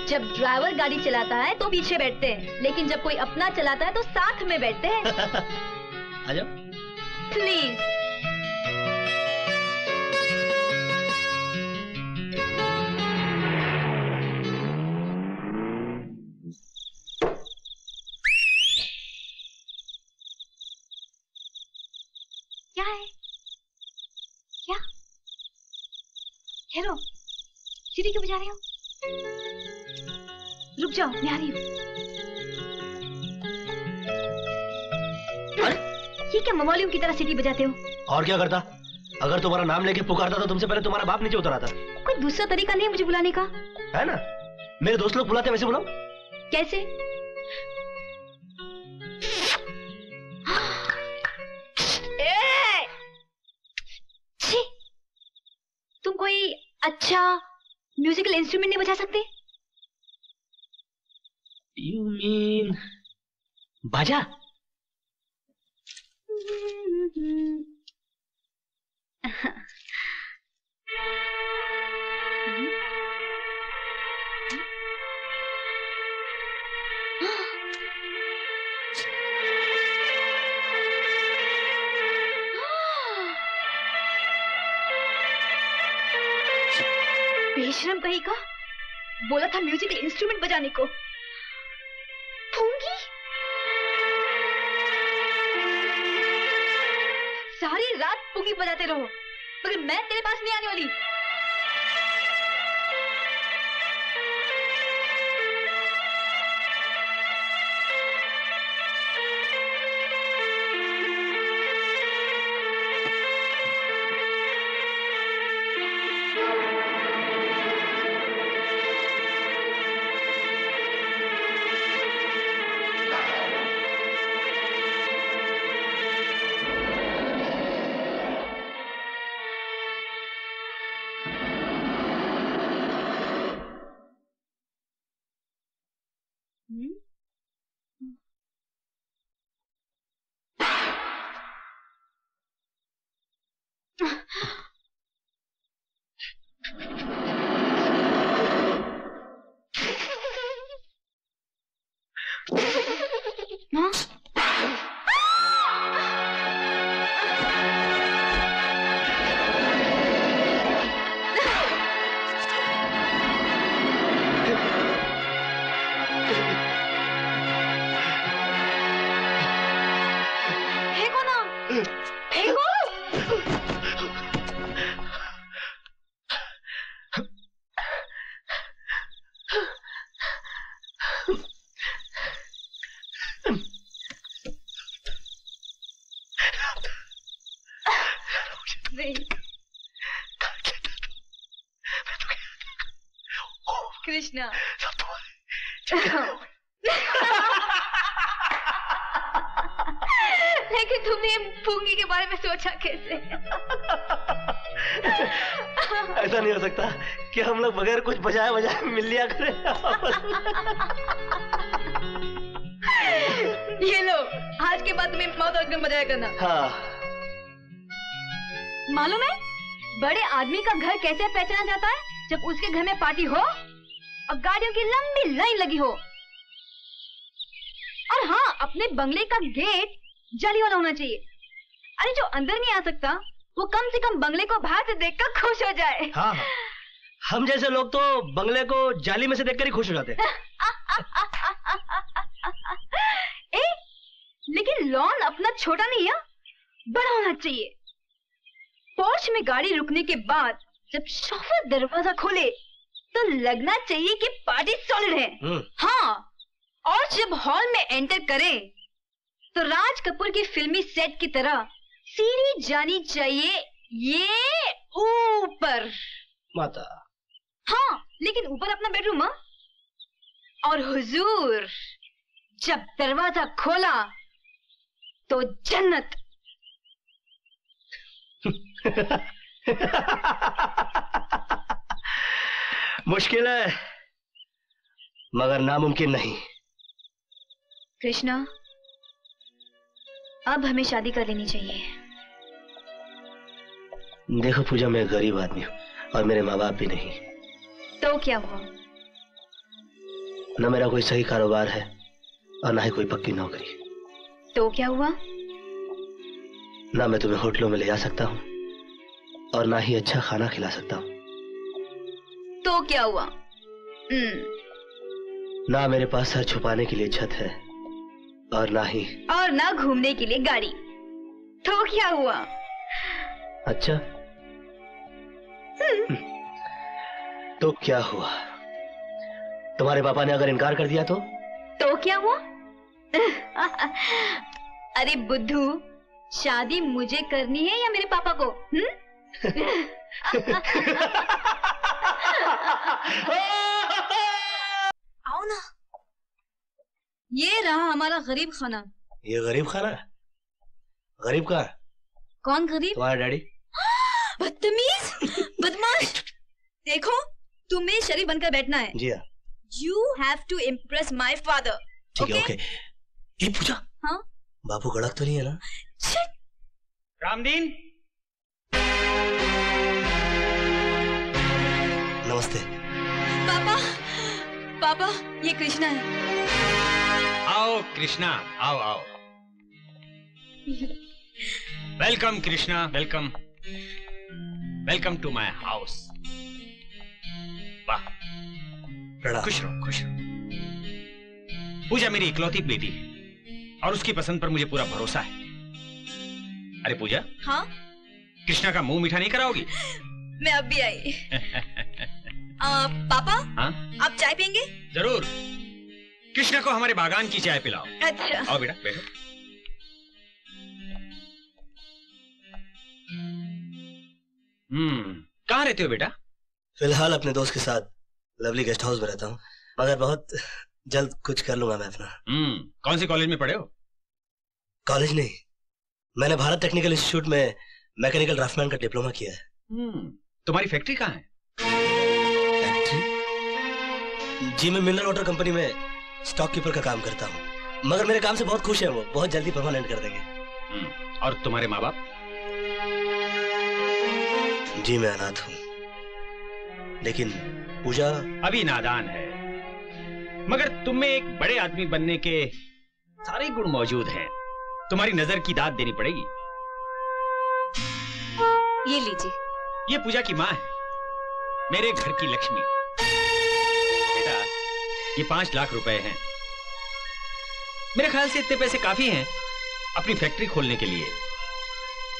जब ड्राइवर गाड़ी चलाता है तो पीछे बैठते हैं, लेकिन जब कोई अपना चलाता है तो साथ में बैठते हैं। आ जाओ। प्लीज। क्या है? क्या? ठहरो, सीढ़ी क्यों बजा रहे हो? रुक जाओ, मैं आ रही हूँ। ये क्या ममौलियों की तरह सीढ़ी बजाते हो? और क्या करता? अगर तुम्हारा नाम लेके पुकारता तो तुमसे पहले तुम्हारा बाप नीचे उतर आता। कोई दूसरा तरीका नहीं है मुझे बुलाने का? है ना, मेरे दोस्त लोग बुलाते वैसे बुलाओ। कैसे? तुम कोई अच्छा म्यूजिकल इंस्ट्रूमेंट नहीं बजा सकते? You mean बाजा? बेशरम कहीं का, बोला था म्यूजिकल इंस्ट्रूमेंट बजाने को। सारी रात पुंगी बजाते रहो, मगर मैं तेरे पास नहीं आने वाली। कृष्णा लेकिन तुमने पूंगी के बारे में सोचा कैसे? ऐसा नहीं हो सकता कि हम लोग बगैर कुछ बजाए बजाए मिल लिया करें। ये लो, आज के बाद तुम्हें मौत एकदम बजाया करना। हाँ। मालूम है बड़े आदमी का घर कैसे पहचाना जाता है? जब उसके घर में पार्टी हो और गाड़ियों की लंबी लाइन लगी हो। और हाँ, अपने बंगले का गेट जाली वाला होना चाहिए। अरे जो अंदर नहीं आ सकता वो कम से कम बंगले को बाहर से देखकर खुश हो जाए। हाँ, हम जैसे लोग तो बंगले को जाली में से देखकर ही खुश हो जाते हैं। लेकिन लॉन अपना छोटा नहीं है, बड़ा होना चाहिए। पोर्च में गाड़ी रुकने के बाद जब शोफर दरवाजा खोले तो लगना चाहिए कि पार्टी सॉलिड है। हाँ, और जब हॉल में एंटर करें तो राज कपूर की फिल्मी सेट की तरह सीढ़ी जानी चाहिए ये ऊपर। माता। हाँ, लेकिन ऊपर अपना बेडरूम। और हुजूर जब दरवाजा खोला तो जन्नत। मुश्किल है मगर नामुमकिन नहीं। कृष्णा, अब हमें शादी कर लेनी चाहिए। देखो पूजा, मैं गरीब आदमी हूँ और मेरे माँ बाप भी नहीं। तो क्या हुआ? न मेरा कोई सही कारोबार है और ना ही कोई पक्की नौकरी। तो क्या हुआ? ना मैं तुम्हें होटलों में ले जा सकता हूँ और ना ही अच्छा खाना खिला सकता हूँ। तो क्या हुआ? ना मेरे पास सर छुपाने के लिए छत है और ना घूमने के लिए गाड़ी। तो क्या हुआ? अच्छा, तो क्या हुआ? तुम्हारे पापा ने अगर इनकार कर दिया तो क्या हुआ? अरे बुद्धू, शादी मुझे करनी है या मेरे पापा को? आओ ना, ये रहा हमारा गरीब खाना। ये गरीब खाना? गरीब का? कौन गरीब? तुम्हारा डैडी। बदतमीज, बदमाश। देखो, तुम्हें शरीफ बनकर बैठना है। जी हाँ। You have to impress my father. ठीक है, ओके। ये पूजा। हाँ? बापू गड़क तो नहीं है ना? रामदीन। नमस्ते। पापा, ये कृष्णा है। आओ कृष्णा, आओ आओ। Welcome Krishna, welcome. Welcome to my house. वाह, खुश रहो, खुश रहो। पूजा मेरी इकलौती बेटी है और उसकी पसंद पर मुझे पूरा भरोसा है। अरे पूजा। हाँ? कृष्णा का मुंह मीठा नहीं कराओगी? मैं अब भी आई। पापा। हाँ? आप चाय पियेंगे? जरूर। कृष्णा को हमारे बागान की चाय पिलाओ। अच्छा। आओ बेटा, बैठो। कहाँ रहते हो बेटा? फिलहाल अपने दोस्त के साथ लवली गेस्ट हाउस में रहता हूँ, मगर बहुत जल्द कुछ कर लूंगा मैं अपना। कौन से कॉलेज में पढ़े हो? कॉलेज नहीं, मैंने भारत टेक्निकल इंस्टीट्यूट में मैकेनिकल ड्राफ्टमैन का डिप्लोमा किया है। तुम्हारी फैक्ट्री कहाँ है? फैक्ट्री? जी, मैं मिनरल वाटर कंपनी में स्टॉक कीपर का काम करता हूँ, मगर मेरे काम से बहुत खुश है वो, बहुत जल्दी परमानेंट कर देंगे। और तुम्हारे माँ बाप? जी मैं अनाथ हूं, लेकिन पूजा अभी नादान है, मगर तुम में एक बड़े आदमी बनने के सारे गुण मौजूद हैं। तुम्हारी नजर की दाद देनी पड़ेगी। ये लीजिए। ये पूजा की माँ है, मेरे घर की लक्ष्मी। बेटा, ये 5 लाख रुपए हैं। मेरे ख्याल से इतने पैसे काफी हैं अपनी फैक्ट्री खोलने के लिए,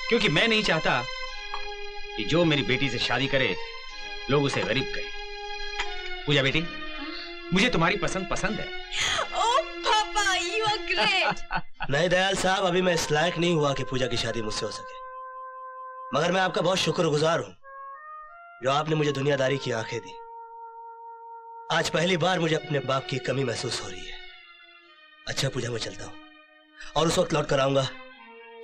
क्योंकि मैं नहीं चाहता कि जो मेरी बेटी से शादी करे लोग उसे गरीब कहें। पूजा बेटी, मुझे तुम्हारी पसंद है। ओह पापा, यू आर ग्रेट। नहीं दयाल साहब, अभी मैं इस लायक नहीं हुआ कि पूजा की शादी मुझसे हो सके, मगर मैं आपका बहुत शुक्रगुजार हूं जो आपने मुझे दुनियादारी की आंखें दी। आज पहली बार मुझे अपने बाप की कमी महसूस हो रही है। अच्छा पूजा, मैं चलता हूं और उस वक्त लौट कर आऊंगा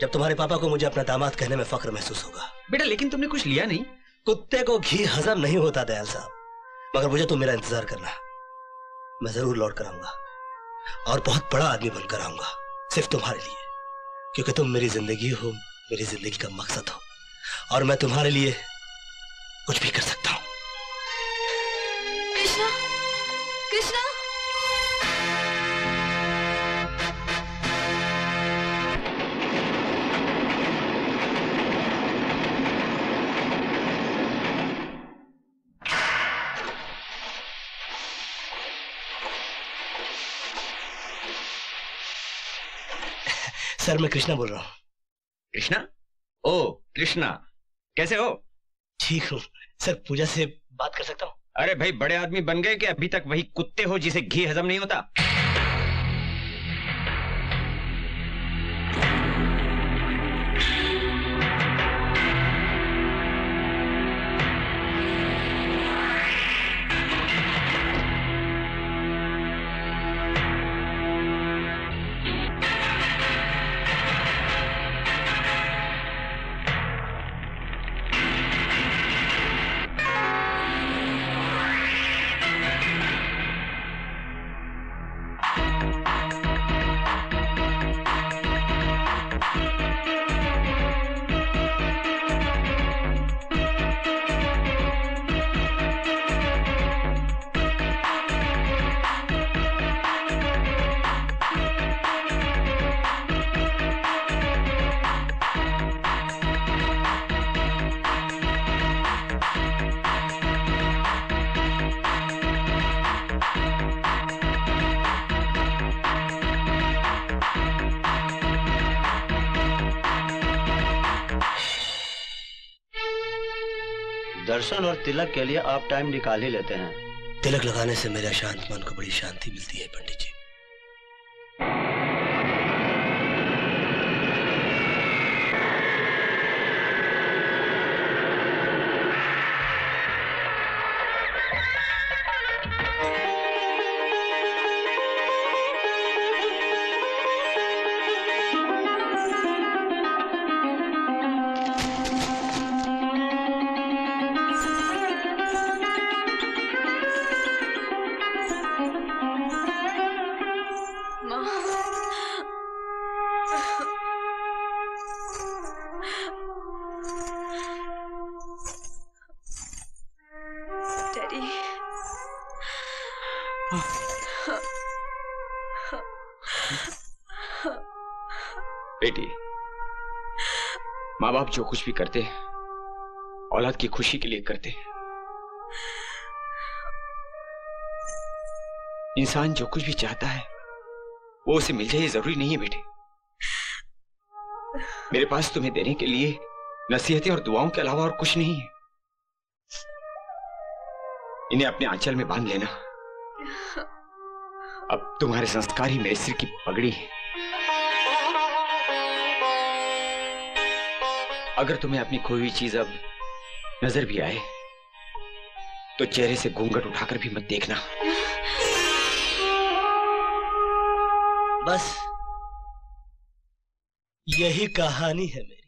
जब तुम्हारे पापा को मुझे अपना दामाद कहने में फख्र महसूस होगा। बेटा, लेकिन तुमने कुछ लिया नहीं। कुत्ते को घी हजम नहीं होता दयाल साहब, मगर मुझे तुम मेरा इंतजार करना। मैं जरूर लौट कर आऊंगा और बहुत बड़ा आदमी बनकर आऊंगा, सिर्फ तुम्हारे लिए, क्योंकि तुम मेरी जिंदगी हो, मेरी जिंदगी का मकसद हो, और मैं तुम्हारे लिए कुछ भी कर सकता हूं। कृष्णा, कृष्णा। सर, मैं कृष्णा बोल रहा हूँ। कृष्णा? ओ कृष्णा, कैसे हो? ठीक हूँ सर। पूजा से बात कर सकता हूँ? अरे भाई, बड़े आदमी बन गए कि अभी तक वही कुत्ते हो जिसे घी हजम नहीं होता? दर्शन और तिलक के लिए आप टाइम निकाल ही लेते हैं। तिलक लगाने से मेरे शांत मन को बड़ी शांति मिलती है पंडित जी। बेटी, माँ बाप जो कुछ भी करते हैं औलाद की खुशी के लिए करते हैं। इंसान जो कुछ भी चाहता है वो उसे मिल जाए जरूरी नहीं है बेटे। मेरे पास तुम्हें देने के लिए नसीहतें और दुआओं के अलावा और कुछ नहीं है। इन्हें अपने आंचल में बांध लेना। अब तुम्हारे संस्कार ही मेरे सिर की पगड़ी है। अगर तुम्हें अपनी खोई हुई चीज अब नजर भी आए तो चेहरे से घूंघट उठाकर भी मत देखना। बस यही कहानी है मेरी।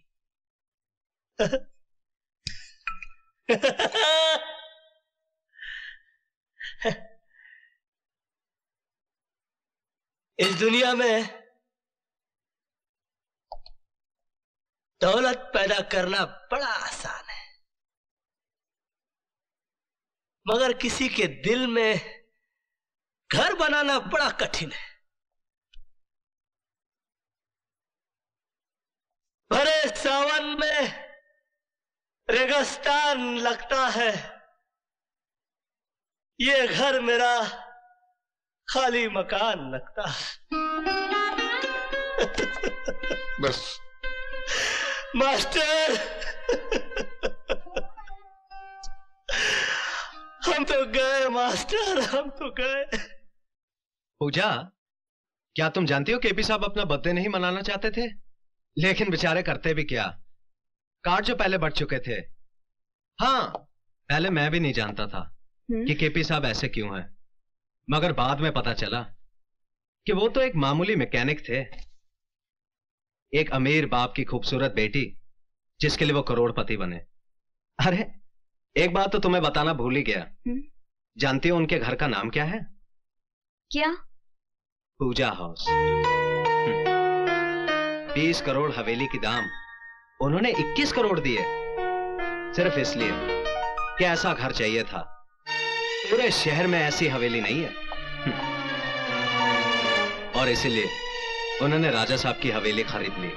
इस दुनिया में दौलत पैदा करना बड़ा आसान है, मगर किसी के दिल में घर बनाना बड़ा कठिन है। भरे सावन में रेगिस्तान लगता है, ये घर मेरा खाली मकान लगता है। बस मास्टर, हम तो गए मास्टर, हम तो गए। पूजा, क्या तुम जानती हो केपी साहब अपना बर्थडे नहीं मनाना चाहते थे? लेकिन बेचारे करते भी क्या, कार्ड जो पहले बढ़ चुके थे। हाँ, पहले मैं भी नहीं जानता था कि केपी साहब ऐसे क्यों हैं, मगर बाद में पता चला कि वो तो एक मामूली मैकेनिक थे। एक अमीर बाप की खूबसूरत बेटी जिसके लिए वो करोड़पति बने। अरे एक बात तो तुम्हें बताना भूल ही गया। जानती हो उनके घर का नाम क्या है? क्या? पूजा हाउस। 20 करोड़ हवेली की दाम उन्होंने 21 करोड़ दिए, सिर्फ इसलिए कि ऐसा घर चाहिए था। पूरे शहर में ऐसी हवेली नहीं है। और इसीलिए उन्होंने राजा साहब की हवेली खरीद ली।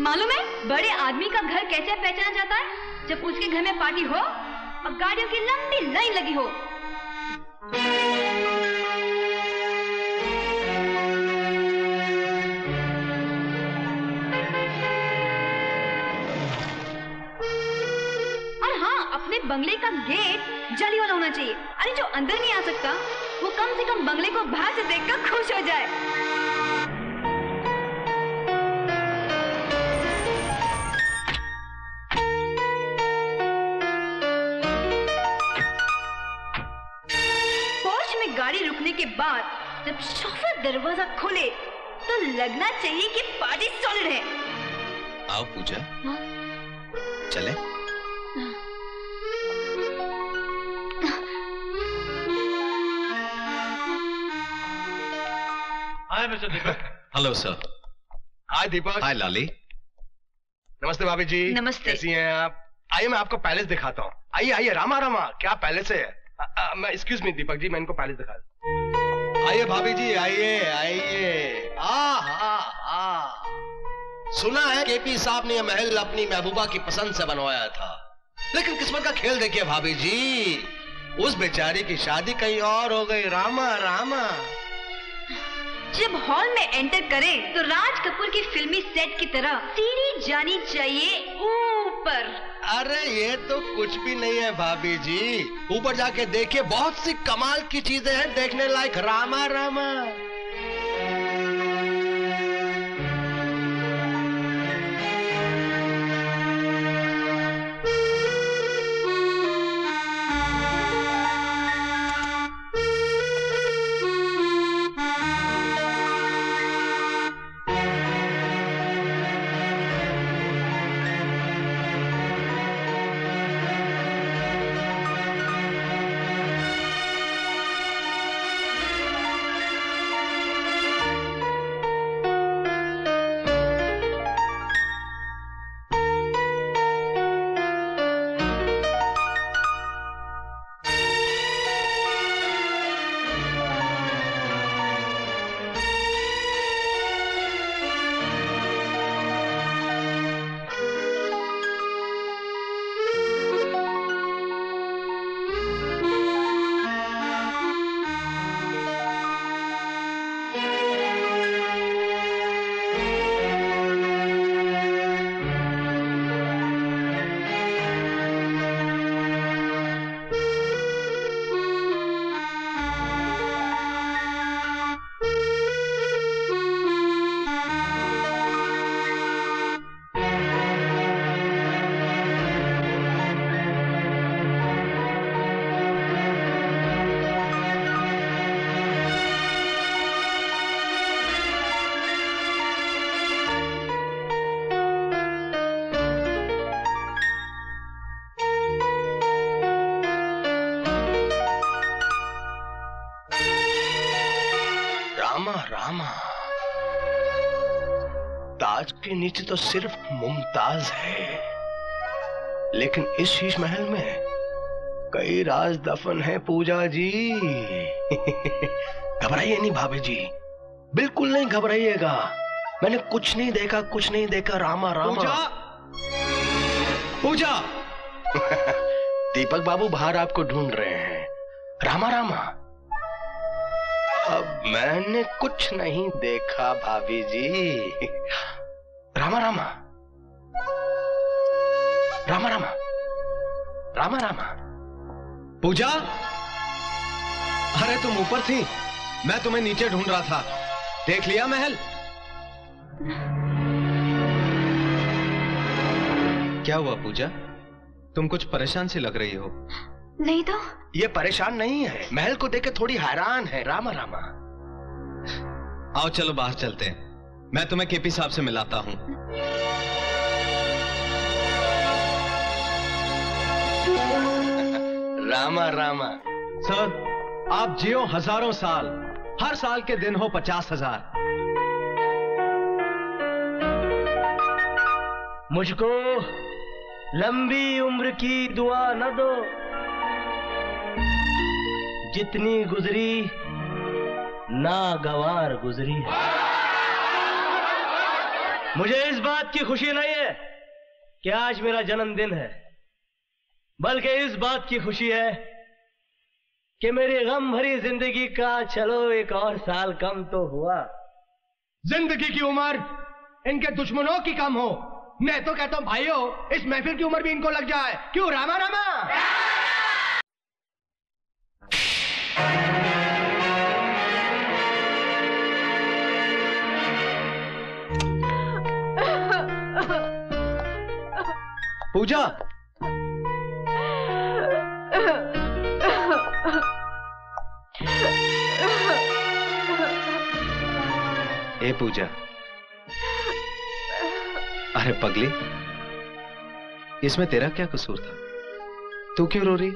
मालूम है बड़े आदमी का घर कैसे पहचाना जाता है? जब उसके घर में पार्टी हो और गाड़ियों की लंबी लाइन लगी हो। और हाँ, अपने बंगले का गेट जाली वाला होना चाहिए। अरे जो अंदर नहीं आ सकता वो कम से कम बंगले को बाहर से देखकर खुश हो जाए। पोर्च में गाड़ी रुकने के बाद जब शोफर दरवाजा खोले तो लगना चाहिए कि पार्टी सॉलिड है। आओ पूजा, चले। Hi mister Deepak. Hello sir. Hi Deepak. Hi Lali. नमस्ते भाभी जी। नमस्ते। कैसी हैं आप? आइए मैं आपको पैलेस दिखाता हूँ। आइए आइए, रामा रामा क्या पैलेस है। मैं एक्सक्यूज मी दीपक जी, मैं इनको पैलेस दिखा दूं। आइए भाभी जी, आइए आइए। सुना है केपी साहब ने यह महल अपनी महबूबा की पसंद से बनवाया था, लेकिन किस्मत का खेल देखिए भाभी जी, उस बेचारी की शादी कहीं और हो गई। रामा रामा। जब हॉल में एंटर करें तो राज कपूर की फिल्मी सेट की तरह सीढ़ी जानी चाहिए ऊपर। अरे ये तो कुछ भी नहीं है भाभी जी, ऊपर जाके देखिए, बहुत सी कमाल की चीजें हैं देखने लायक। रामा रामा। रामा, ताज के नीचे तो सिर्फ मुमताज है, लेकिन इस शीश महल में कई राज दफन है पूजा जी। घबराइए नहीं भाभी जी, बिल्कुल नहीं घबराइएगा। मैंने कुछ नहीं देखा, कुछ नहीं देखा। रामा रामा। पूजा, पूजा। दीपक बाबू बाहर आपको ढूंढ रहे हैं। रामा रामा। अब मैंने कुछ नहीं देखा भाभी जी। रामा रामा, रामा रामा, रामा रामा। पूजा, अरे तुम ऊपर थी, मैं तुम्हें नीचे ढूंढ रहा था। देख लिया महल? क्या हुआ पूजा, तुम कुछ परेशान सी लग रही हो? नहीं तो। ये परेशान नहीं है, महल को देख के थोड़ी हैरान है। रामा रामा। आओ चलो बाहर चलते हैं, मैं तुम्हें केपी साहब से मिलाता हूं। रामा रामा। सर, आप जियो हजारों साल, हर साल के दिन हो 50,000। मुझको लंबी उम्र की दुआ न दो, जितनी गुजरी नागवार गुजरी है। मुझे इस बात की खुशी नहीं है कि आज मेरा जन्मदिन है, बल्कि इस बात की खुशी है कि मेरी गम भरी जिंदगी का चलो एक और साल कम तो हुआ। जिंदगी की उम्र इनके दुश्मनों की कम हो। मैं तो कहता हूं भाइयों, इस महफिल की उम्र भी इनको लग जाए। क्यों रामा रामा? पूजा, ए पूजा। अरे पगली, इसमें तेरा क्या कसूर था? तू क्यों रो रही?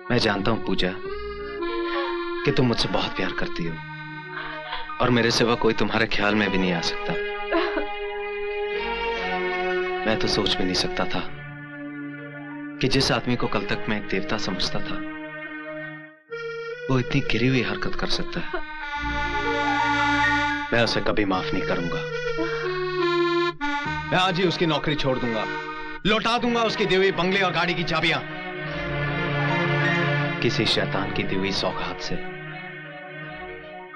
मैं जानता हूं पूजा कि तुम मुझसे बहुत प्यार करती हो, और मेरे सिवा कोई तुम्हारे ख्याल में भी नहीं आ सकता। मैं तो सोच भी नहीं सकता था कि जिस आदमी को कल तक मैं एक देवता समझता था, वो इतनी गिरी हुई हरकत कर सकता है। मैं उसे कभी माफ नहीं करूंगा। मैं आज ही उसकी नौकरी छोड़ दूंगा, लौटा दूंगा उसकी दी हुई बंगले और गाड़ी की चाबियां। किसी शैतान की दी हुई सौगात से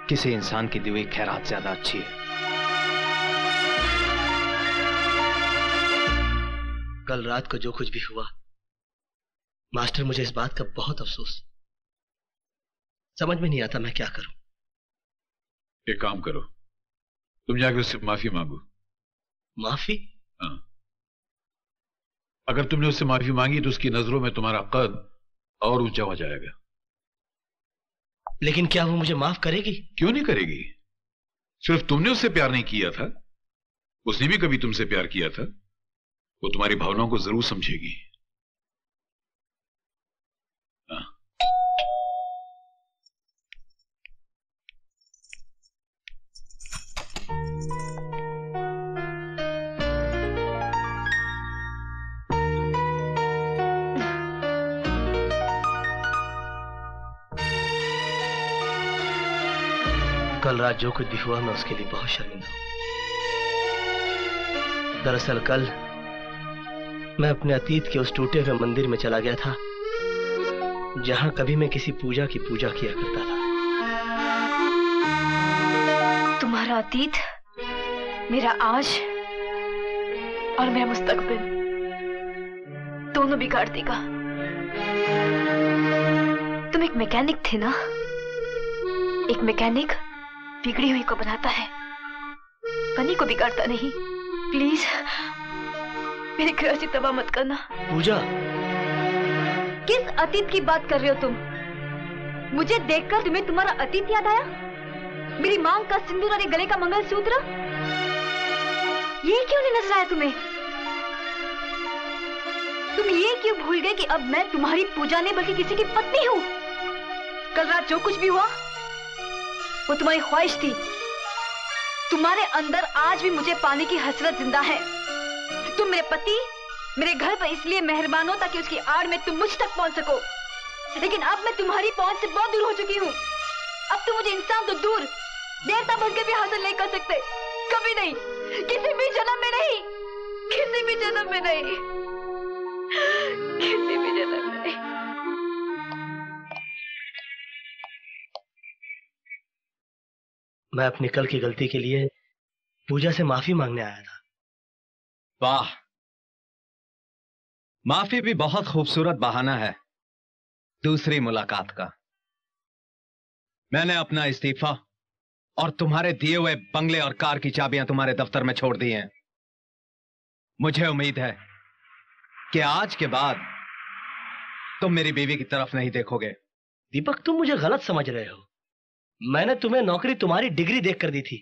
किसी इंसान की दी हुई खैरात ज्यादा अच्छी है। कल रात को जो कुछ भी हुआ, मास्टर, मुझे इस बात का बहुत अफसोस। समझ में नहीं आता मैं क्या करूं। एक काम करो, तुम जाकर उससे माफी मांगो। माफी? हाँ। अगर तुमने उससे माफी मांगी तो उसकी नजरों में तुम्हारा कद और ऊंचा हो जाएगा। लेकिन क्या वो मुझे माफ करेगी? क्यों नहीं करेगी? सिर्फ तुमने उससे प्यार नहीं किया था, उसने भी कभी तुमसे प्यार किया था। वो तुम्हारी भावनाओं को जरूर समझेगी। हाँ। कल रात जो कुछ भी हुआ, मैं उसके लिए बहुत शर्मिंदा हूं। दरअसल कल मैं अपने अतीत के उस टूटे हुए मंदिर में चला गया था जहां कभी मैं किसी पूजा की पूजा किया करता था। तुम्हारा अतीत, मेरा आज और मेरा मुस्तकबिल दोनों बिगाड़ देगा। तुम एक मैकेनिक थे ना? एक मैकेनिक बिगड़ी हुई को बनाता है, बनी को बिगाड़ता नहीं। प्लीज मेरी गृहस्थी तबाह मत करना। पूजा, किस अतीत की बात कर रहे हो तुम? मुझे देखकर तुम्हें तुम्हारा अतीत याद आया? मेरी मांग का सिंदूर और गले का मंगलसूत्र, ये क्यों नहीं नजर आया तुम्हें? तुम ये क्यों भूल गए कि अब मैं तुम्हारी पूजा नहीं बल्कि किसी की पत्नी हूं? कल रात जो कुछ भी हुआ वो तुम्हारी ख्वाहिश थी। तुम्हारे अंदर आज भी मुझे पाने की हसरत जिंदा है। तुम मेरे पति मेरे घर पर इसलिए मेहरबान हो ताकि उसकी आड़ में तुम मुझ तक पहुंच सको, लेकिन अब मैं तुम्हारी पहुंच से बहुत दूर हो चुकी हूँ। अब तुम मुझे इंसान तो दूर, देवता बनकर भी हासिल नहीं कर सकते, कभी नहीं, किसी भी जन्म में नहीं, किसी भी जन्म में नहीं, किसी भी जन्म में नहीं। मैं अपनी कल की गलती के लिए पूजा से माफी मांगने आया था। वाह, माफी भी बहुत खूबसूरत बहाना है दूसरी मुलाकात का। मैंने अपना इस्तीफा और तुम्हारे दिए हुए बंगले और कार की चाबियां तुम्हारे दफ्तर में छोड़ दी हैं। मुझे उम्मीद है कि आज के बाद तुम मेरी बीवी की तरफ नहीं देखोगे। दीपक, तुम मुझे गलत समझ रहे हो। मैंने तुम्हें नौकरी तुम्हारी डिग्री देखकर दी थी,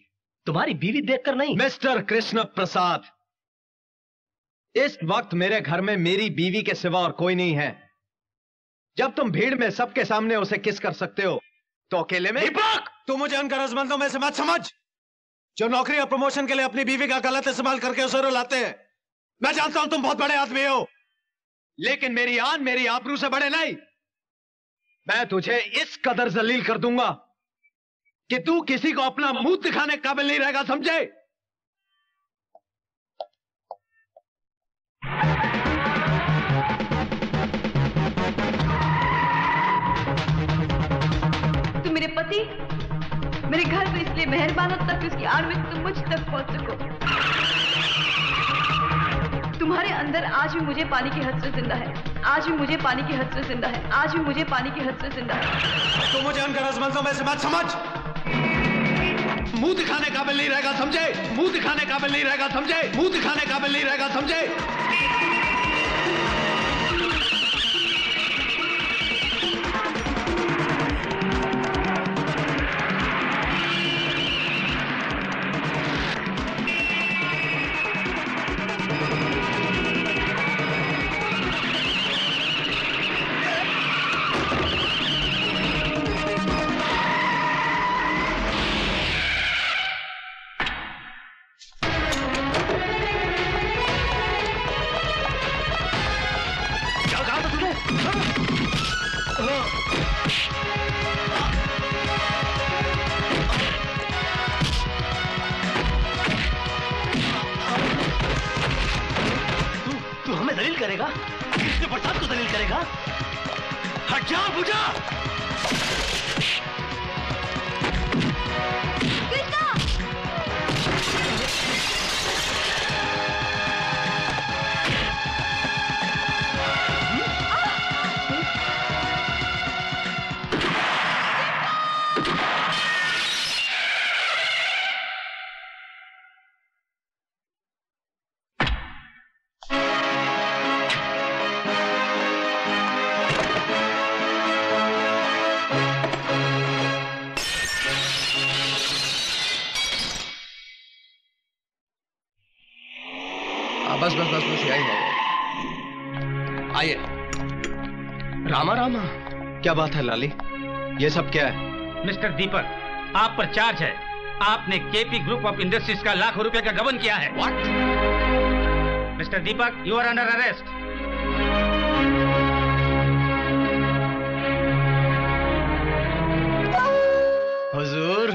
तुम्हारी बीवी देखकर नहीं। मिस्टर कृष्ण प्रसाद, इस वक्त मेरे घर में मेरी बीवी के सिवा और कोई नहीं है। जब तुम भीड़ में सबके सामने उसे किस कर सकते हो, तो अकेले में। दीपक, तुम मुझे उन गरजमंदों में से मत समझ जो नौकरी और प्रमोशन के लिए अपनी बीवी का गलत इस्तेमाल करके उसे रुलाते हैं। मैं जानता हूं तुम बहुत बड़े आदमी हो, लेकिन मेरी आन मेरी आबरू से बड़े नहीं। मैं तुझे इस कदर जलील कर दूंगा कि तू किसी को अपना मुंह दिखाने के काबिल नहीं रहेगा, समझे? तुम मेरे पति, मेरे घर पे इसलिए मेहरबान हो ताकि उसकी आड़ में तुम मुझ तक पहुंच सको। तुम्हारे अंदर आज भी मुझे पानी की हद से जिंदा है, आज भी मुझे पानी की हद से जिंदा है, आज भी मुझे पानी की हद से जिंदा है। तुम मुझे उन गरजमंदों में से मत समझ, मुंह दिखाने काबिल नहीं रहेगा, समझे? मुंह दिखाने काबिल नहीं रहेगा, समझे? मुंह दिखाने काबिल नहीं रहेगा, समझे? तू हमें दलील करेगा? कृष्ण प्रसाद को दलील करेगा? हट जा पूजा! बस बस बस बस यही है। आइए। रामा रामा, क्या बात है लाली? ये सब क्या है? मिस्टर दीपक, आप पर चार्ज है। आपने केपी ग्रुप ऑफ इंडस्ट्रीज का लाखों रुपए का गबन किया है। What? Mister Deepak, you are under arrest. हुजूर,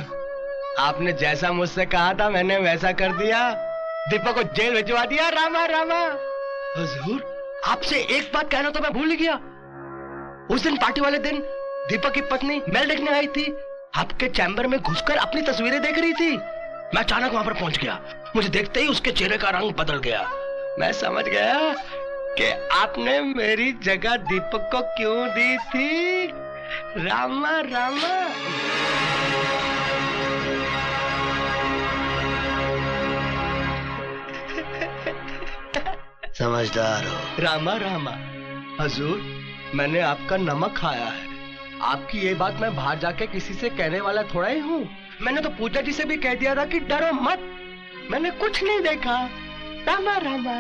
आपने जैसा मुझसे कहा था मैंने वैसा कर दिया। दीपक को जेल भिजवा दिया। रामा रामा। हुजूर, आपसे एक बात कहना तो मैं भूल ही गया। उस दिन पार्टी वाले दिन दीपक की पत्नी मेल देखने आई थी, आपके चैम्बर में घुसकर अपनी तस्वीरें देख रही थी। मैं अचानक वहां पर पहुंच गया। मुझे देखते ही उसके चेहरे का रंग बदल गया। मैं समझ गया कि आपने मेरी जगह दीपक को क्यों दी थी। रामा रामा। समझदार हो। रामा रामा। हजूर, मैंने आपका नमक खाया है। आपकी ये बात मैं बाहर जाके किसी से कहने वाला थोड़ा ही हूँ। मैंने तो पूजा जी से भी कह दिया था कि डरो मत, मैंने कुछ नहीं देखा। रामा रामा।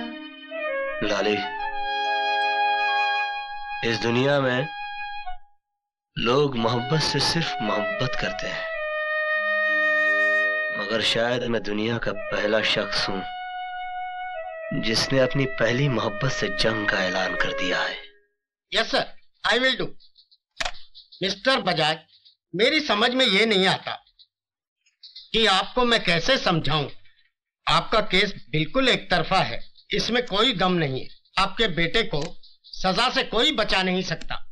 लाली, इस दुनिया में लोग मोहब्बत से सिर्फ मोहब्बत करते हैं, मगर शायद मैं दुनिया का पहला शख्स हूं जिसने अपनी पहली मोहब्बत से जंग का ऐलान कर दिया है। Yes sir, I will do. Mister Bajaj, मेरी समझ में ये नहीं आता कि आपको मैं कैसे समझाऊं। आपका केस बिल्कुल एक तरफा है, इसमें कोई गम नहीं है। आपके बेटे को सजा से कोई बचा नहीं सकता।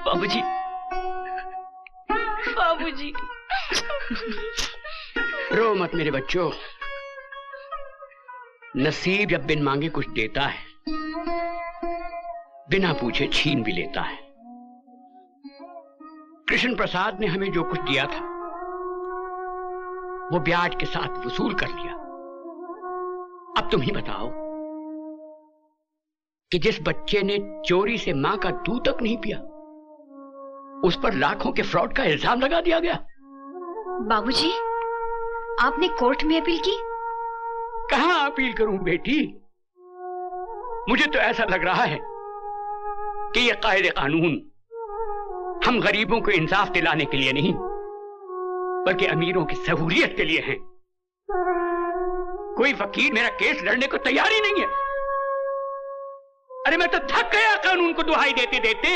बाबूजी, बाबूजी। रो मत मेरे बच्चों, नसीब जब बिन मांगे कुछ देता है, बिना पूछे छीन भी लेता है। कृष्ण प्रसाद ने हमें जो कुछ दिया था वो ब्याज के साथ वसूल कर लिया। अब तुम ही बताओ कि जिस बच्चे ने चोरी से मां का दूध तक नहीं पिया, उस पर लाखों के फ्रॉड का इल्जाम लगा दिया गया। बाबूजी, आपने कोर्ट में अपील की? कहां अपील करूं बेटी, मुझे तो ऐसा लग रहा है कि यह कायदे कानून हम गरीबों को इंसाफ दिलाने के लिए नहीं, बल्कि अमीरों की सहूलियत के लिए हैं। कोई वकील मेरा केस लड़ने को तैयार ही नहीं है। अरे मैं तो थक गया कानून को दुहाई देते देते।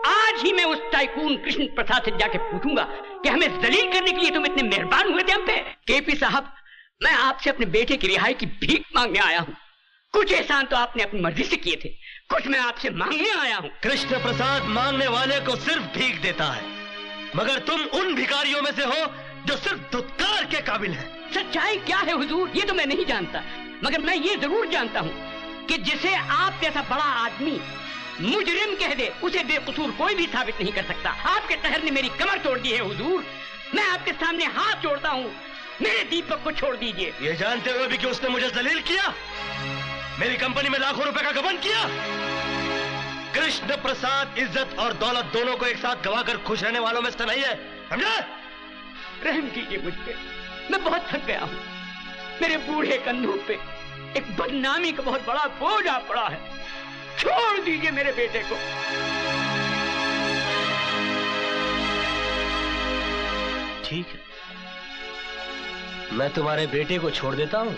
आज ही मैं उस टाइकून कृष्ण प्रसाद से जाके पूछूंगा कि हमें जलील करने के लिए तुम इतने मेहरबान हुए थे हम पे। केपी साहब, मैं आपसे अपने बेटे की रिहाई की भीख मांगने आया हूं। कुछ एहसान तो आपने अपनी मर्जी से किए थे, कुछ मैं आपसे मांगने आया हूं। कृष्ण प्रसाद मांगने वाले को सिर्फ भीख देता है, मगर तुम उन भिखारियों में से हो जो सिर्फ दुत्कार के काबिल है। सच्चाई क्या है हुजूर, ये तो मैं नहीं जानता, मगर मैं ये जरूर जानता हूं कि जिसे आप जैसा बड़ा आदमी मुजरिम कह दे, उसे बेकसूर कोई भी साबित नहीं कर सकता। आपके कहर ने मेरी कमर तोड़ दी है हुजूर। मैं आपके सामने हाथ जोड़ता हूं, मेरे दीपक को छोड़ दीजिए। ये जानते हुए भी कि उसने मुझे जलील किया, मेरी कंपनी में लाखों रुपए का गबन किया। कृष्ण प्रसाद इज्जत और दौलत दोनों को एक साथ गवाकर खुश रहने वालों में से नहीं है, समझे? रहम कीजिए मुझ पे, मैं बहुत थक गया हूं। मेरे बूढ़े कंधों पे एक बदनामी का बहुत बड़ा बोझ आ पड़ा है। छोड़ दीजिए मेरे बेटे को। ठीक है, मैं तुम्हारे बेटे को छोड़ देता हूं,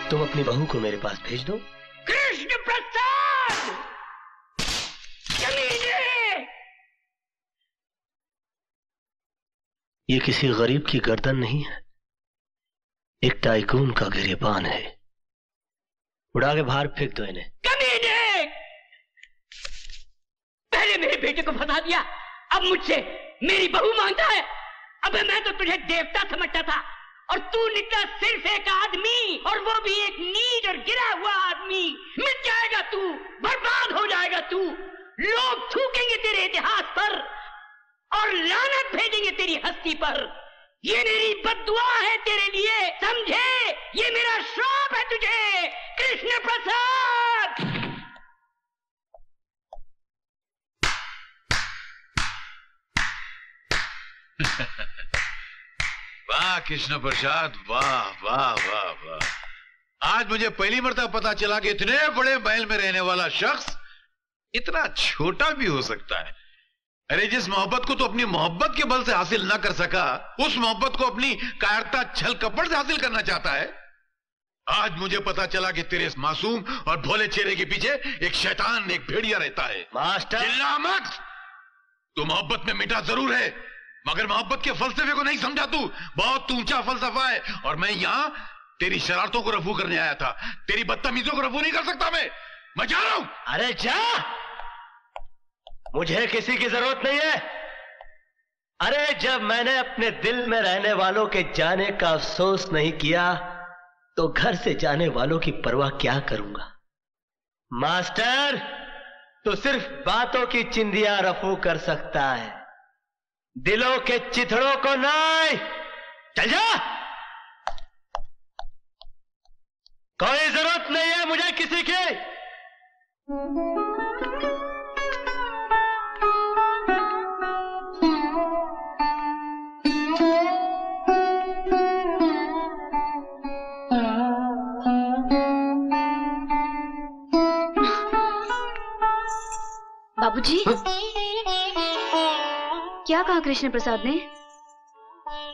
तुम अपनी बहू को मेरे पास भेज दो। कृष्ण प्रसाद, ये किसी गरीब की गर्दन नहीं है, एक टाइकून का गिरेबान है। उड़ा के बाहर फेंक दो इन्हें। कमीने! पहले मेरे बेटे को फंसा दिया, अब मुझसे मेरी बहू मांगता है। अबे मैं तो तुझे देवता समझता था और तू निकला सिर्फ एक आदमी, और वो भी एक नीच और गिरा हुआ आदमी। मिट जाएगा तू, बर्बाद हो जाएगा तू। लोग थूकेंगे तेरे इतिहास पर और लानत भेजेंगे तेरी हस्ती पर। ये मेरी बद्दुआ है तेरे लिए, समझे? ये मेरा श्राप है तुझे, कृष्ण प्रसाद। वाह कृष्ण प्रसाद, वाह वाह वाह वाह। आज मुझे पहली मर्तबा पता चला कि इतने बड़े महल में रहने वाला शख्स इतना छोटा भी हो सकता है। अरे जिस मोहब्बत को तो अपनी मोहब्बत के बल से हासिल ना कर सका, उस मोहब्बत को अपनी कायरता छल कपट से हासिल करना चाहता है। आज मुझे पता चला कि तेरे इस मासूम और भोले चेहरे के पीछे एक शैतान, एक भेड़िया रहता है। मास्टर, चिल्ला मत। तू मोहब्बत में मिटा जरूर है, मगर मोहब्बत के फलसफे को नहीं समझा तू। बहुत ऊंचा फलसफा है, और मैं यहां तेरी शरारतों को रफू करने आया था। तेरी बदतमीजों को रफू नहीं कर सकता मैं जा रहा हूं। अरे जा, मुझे किसी की जरूरत नहीं है। अरे जब मैंने अपने दिल में रहने वालों के जाने का अफसोस नहीं किया, तो घर से जाने वालों की परवाह क्या करूंगा। मास्टर, तो सिर्फ बातों की चिंदियां रफू कर सकता है, दिलों के चिथड़ों को नहीं। चल जा, कोई जरूरत नहीं है मुझे किसी की। बाबूजी, क्या कहा कृष्ण प्रसाद ने?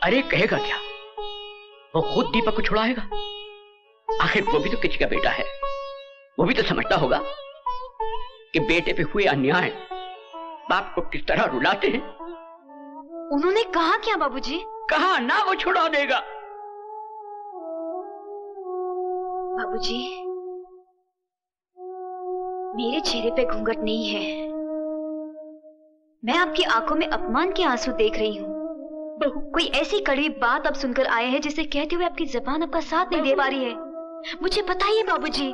अरे कहेगा क्या, वो खुद दीपक को छुड़ाएगा। आखिर वो भी तो किसी का बेटा है, वो भी तो समझता होगा कि बेटे पे हुए अन्याय बाप को किस तरह रुलाते हैं। उन्होंने कहा क्या बाबूजी? कहा ना वो छुड़ा देगा। बाबूजी, मेरे चेहरे पे घूंघट नहीं है, मैं आपकी आंखों में अपमान के आंसू देख रही हूँ। कोई ऐसी कड़वी बात अब सुनकर आए हैं जिसे कहते हुए आपकी जबान आपका साथ नहीं दे पा रही है। मुझे बताइए बाबूजी,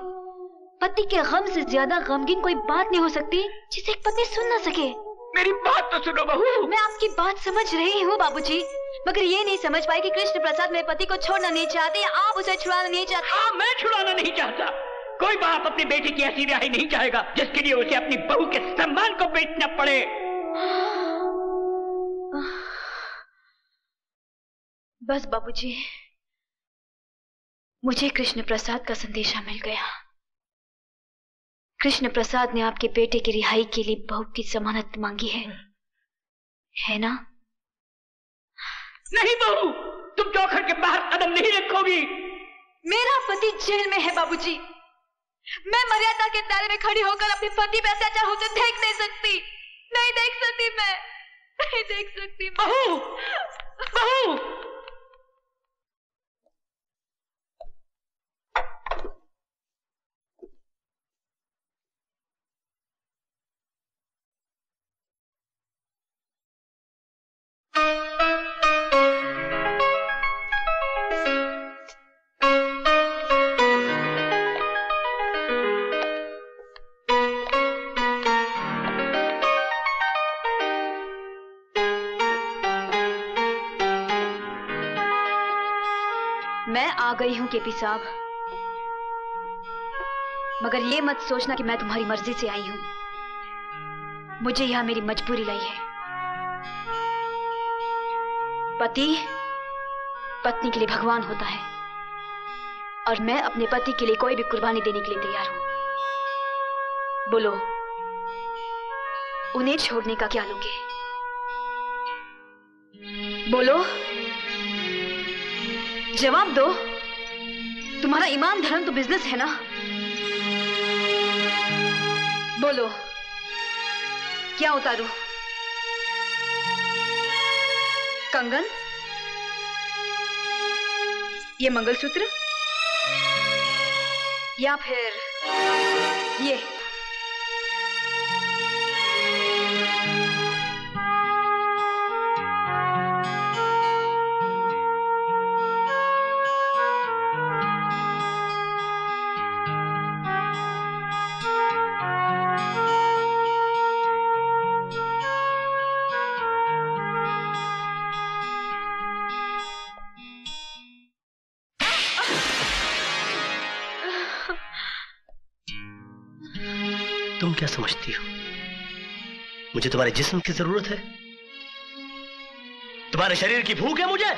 पति के गम से ज्यादा गमगीन कोई बात नहीं हो सकती जिसे एक पति सुन ना सके। मेरी बात तो सुनो बहू। मैं आपकी बात समझ रही हूँ बाबूजी, मगर ये नहीं समझ पाई कि कृष्ण प्रसाद मेरे पति को छोड़ना नहीं चाहते या आप उसे छुड़ाना नहीं चाहते। हाँ, मैं छुड़ाना नहीं चाहता। कोई बाप अपनी बेटी की ऐसी रिहाई नहीं चाहेगा जिसके लिए उसे अपनी बहू के सम्मान को बेचना पड़े। बस बाबूजी, मुझे कृष्ण प्रसाद का संदेशा मिल गया। कृष्ण प्रसाद ने आपके बेटे की रिहाई के लिए बहू की जमानत मांगी है ना? नहीं बहू, तुम चौखट के बाहर कदम नहीं रखोगी। मेरा पति जेल में है बाबूजी, मैं मर्यादा के दायरे में खड़ी होकर अपने पति पे अत्याचार होते देख नहीं सकती। नहीं देख सकती, मैं नहीं देख सकती। बहू, बहू। मैं आ गई हूं केपी साहब, मगर ये मत सोचना कि मैं तुम्हारी मर्जी से आई हूं। मुझे यहां मेरी मजबूरी लाई है। पति पत्नी के लिए भगवान होता है और मैं अपने पति के लिए कोई भी कुर्बानी देने के लिए तैयार हूं। बोलो, उन्हें छोड़ने का क्या लोगे? बोलो, जवाब दो। तुम्हारा ईमान धर्म तो बिजनेस है ना? बोलो, क्या उतारूं? कंगन, ये मंगलसूत्र, या फिर ये? तुम क्या समझती हो मुझे तुम्हारे जिस्म की जरूरत है? तुम्हारे शरीर की भूख है मुझे?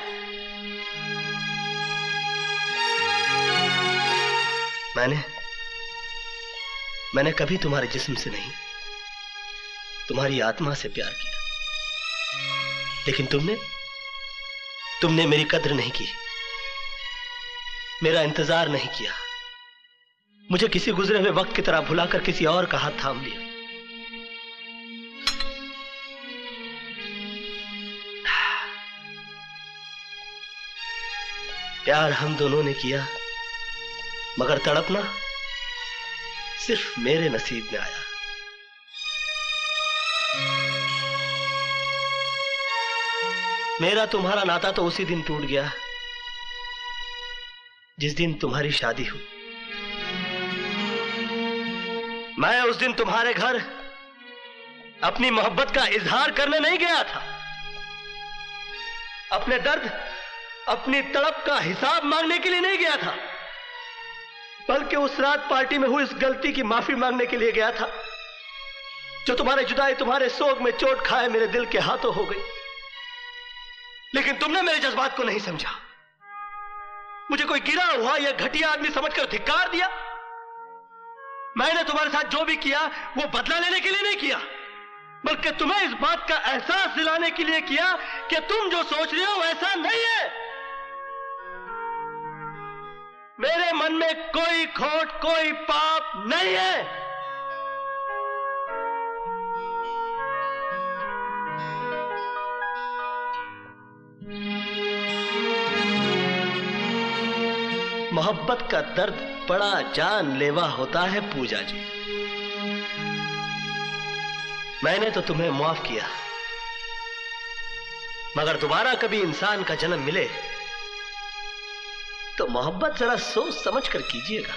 मैंने कभी तुम्हारे जिस्म से नहीं, तुम्हारी आत्मा से प्यार किया। लेकिन तुमने मेरी कद्र नहीं की, मेरा इंतजार नहीं किया। मुझे किसी गुजरे हुए वक्त की तरह भुलाकर किसी और का हाथ थाम लिया। प्यार हम दोनों ने किया, मगर तड़पना सिर्फ मेरे नसीब में आया। मेरा तुम्हारा नाता तो उसी दिन टूट गया जिस दिन तुम्हारी शादी हुई। मैं उस दिन तुम्हारे घर अपनी मोहब्बत का इजहार करने नहीं गया था, अपने दर्द, अपनी तड़प का हिसाब मांगने के लिए नहीं गया था, बल्कि उस रात पार्टी में हुई इस गलती की माफी मांगने के लिए गया था जो तुम्हारे जुदाई, तुम्हारे सोग में चोट खाए मेरे दिल के हाथों हो गई। लेकिन तुमने मेरे जज्बात को नहीं समझा, मुझे कोई गिरा हुआ या घटिया आदमी समझकर धिक्कार दिया। मैंने तुम्हारे साथ जो भी किया वो बदला लेने के लिए नहीं किया, बल्कि तुम्हें इस बात का एहसास दिलाने के लिए किया कि तुम जो सोच रहे हो वैसा नहीं है। मेरे मन में कोई खोट, कोई पाप नहीं है। मोहब्बत का दर्द बड़ा जानलेवा होता है पूजा जी। मैंने तो तुम्हें माफ किया, मगर दोबारा कभी इंसान का जन्म मिले तो मोहब्बत जरा सोच समझ कर कीजिएगा।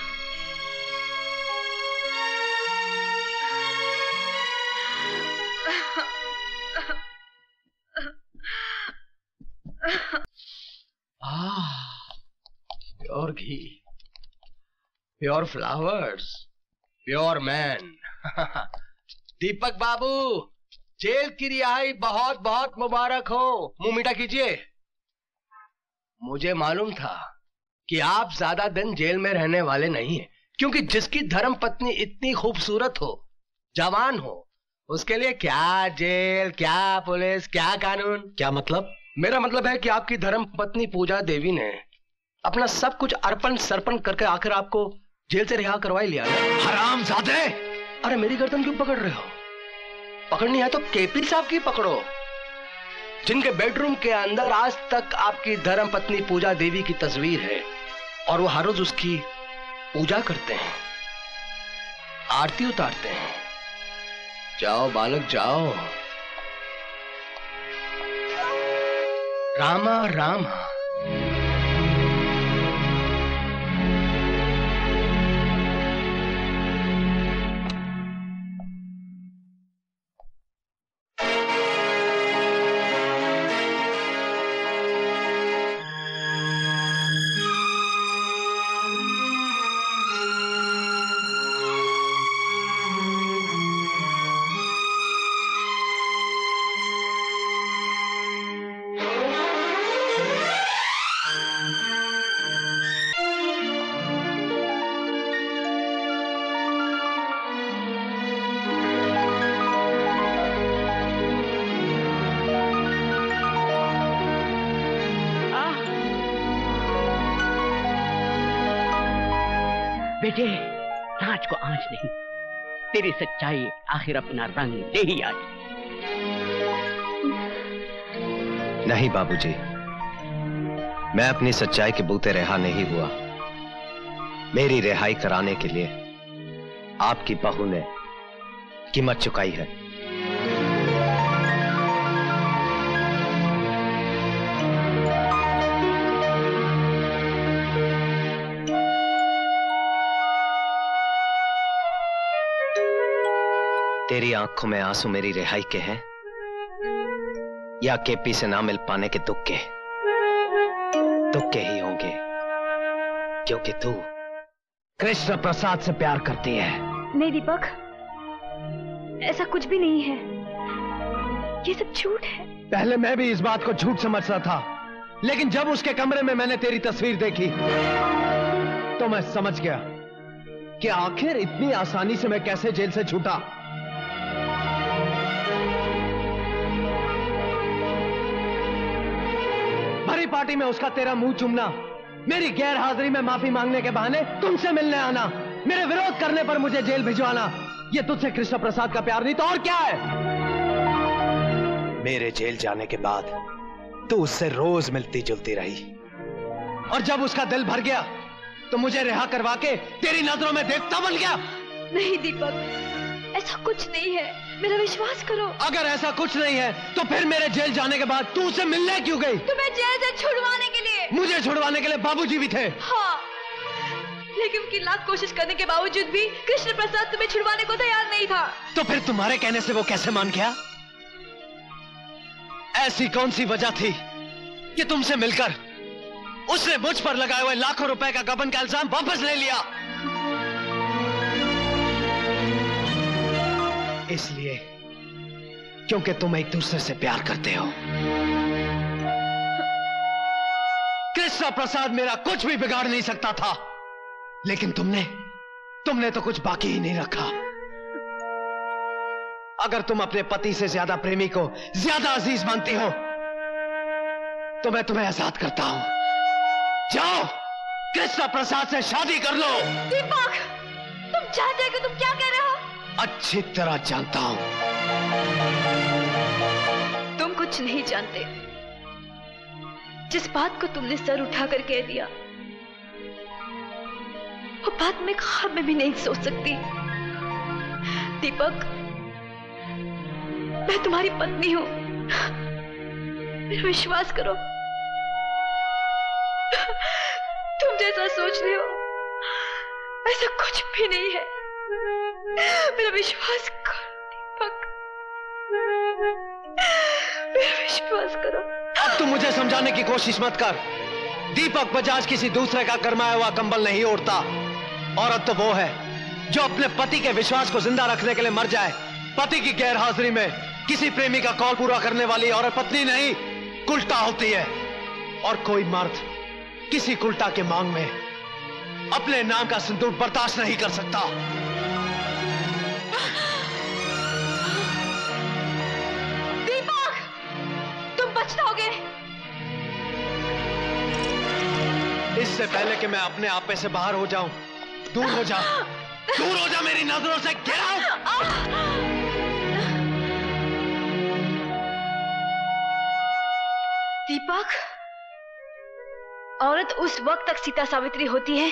प्योर घी, प्योर फ्लावर्स, प्योर मैन। दीपक बाबू, जेल की रिहाई बहुत बहुत मुबारक हो। मुंह मीठा कीजिए। मुझे मालूम था कि आप ज्यादा दिन जेल में रहने वाले नहीं हैं, क्योंकि जिसकी धर्म पत्नी इतनी खूबसूरत हो, जवान हो, उसके लिए क्या जेल, क्या पुलिस, क्या कानून। क्या मतलब? मेरा मतलब है कि आपकी धर्म पत्नी पूजा देवी ने अपना सब कुछ अर्पण सर्पण करके आखिर आपको जेल से रिहा करवाई लिया। हरामजादे! अरे मेरी गर्दन क्यों पकड़ रहे हो? पकड़नी है तो केपी साहब की पकड़ो, जिनके बेडरूम के अंदर आज तक आपकी धर्म पत्नी पूजा देवी की तस्वीर है और वो हर रोज उसकी पूजा करते हैं, आरती उतारते हैं। जाओ बालक जाओ। रामा रामा। बेटे, राज को आंच नहीं, तेरी सच्चाई आखिर अपना रंग दे ही आज। नहीं बाबूजी, मैं अपनी सच्चाई के बूते रिहा नहीं हुआ। मेरी रिहाई कराने के लिए आपकी बहू ने कीमत चुकाई है। तेरी आंखों में आंसू मेरी रिहाई के हैं या केपी से ना मिल पाने के दुख के? दुख के ही होंगे, क्योंकि तू कृष्ण प्रसाद से प्यार करती है। नहीं दीपक, ऐसा कुछ भी नहीं है, ये सब झूठ है। पहले मैं भी इस बात को झूठ समझता था, लेकिन जब उसके कमरे में मैंने तेरी तस्वीर देखी तो मैं समझ गया कि आखिर इतनी आसानी से मैं कैसे जेल से छूटा। भरी पार्टी में उसका तेरा मुंह चूमना, मेरी गैर हाजिरी में माफी मांगने के बहाने तुमसे मिलने आना, मेरे विरोध करने पर मुझे जेल भिजवाना, ये तुझसे कृष्ण प्रसाद का प्यार नहीं तो और क्या है? मेरे जेल जाने के बाद तू उससे रोज मिलती जुलती रही, और जब उसका दिल भर गया तो मुझे रिहा करवा के तेरी नजरों में देवता बन गया। नहीं दीपक, ऐसा कुछ नहीं है, मेरा विश्वास करो। अगर ऐसा कुछ नहीं है तो फिर मेरे जेल जाने के बाद तू उससे मिलने क्यों गई? तुम्हें जेल से छुड़वाने के लिए। मुझे छुड़वाने के लिए बाबूजी भी थे। हाँ, लेकिन उनकी लाख कोशिश करने के बावजूद भी कृष्ण प्रसाद तुम्हें छुड़वाने को तैयार नहीं था। तो फिर तुम्हारे कहने से वो कैसे मान गया? ऐसी कौन सी वजह थी कि तुमसे मिलकर उसने मुझ पर लगाए हुए लाखों रुपए का गबन का इल्जाम वापस ले लिया? इसलिए क्योंकि तुम एक दूसरे से प्यार करते हो। कृष्ण प्रसाद मेरा कुछ भी बिगाड़ नहीं सकता था, लेकिन तुमने तो कुछ बाकी ही नहीं रखा। अगर तुम अपने पति से ज्यादा प्रेमी को ज्यादा अजीज मानती हो तो मैं तुम्हें आजाद करता हूं। जाओ, कृष्णा प्रसाद से शादी कर लो। दीपक, तुम जानते हो कि तुम क्या कह रहे हो? अच्छी तरह जानता हूं। तुम कुछ नहीं जानते। जिस बात को तुमने सर उठाकर कह दिया, वो बात मैं ख्वाब में भी नहीं सोच सकती। दीपक, मैं तुम्हारी पत्नी हूं, मेरा विश्वास करो। तुम जैसा सोच रहे हो ऐसा कुछ भी नहीं है। मेरा विश्वास करो दीपक, मेरा विश्वास करो। अब तुम मुझे समझाने की कोशिश मत कर। दीपक बजाज किसी दूसरे का करमाया हुआ कंबल नहीं ओढ़ता। औरत तो वो है जो अपने पति के विश्वास को जिंदा रखने के लिए मर जाए। पति की गैर हाजिरी में किसी प्रेमी का कॉल पूरा करने वाली औरत पत्नी नहीं, कुल्टा होती है। और कोई मर्द किसी कुल्टा के मांग में अपने नाम का सिंदूर बर्दाश्त नहीं कर सकता। दीपक, तुम पछताओगे। इससे पहले कि मैं अपने आप पे से बाहर हो जाऊं, दूर हो जा, दूर हो जा मेरी नजरों से। Get out. दीपक, औरत उस वक्त तक सीता सावित्री होती है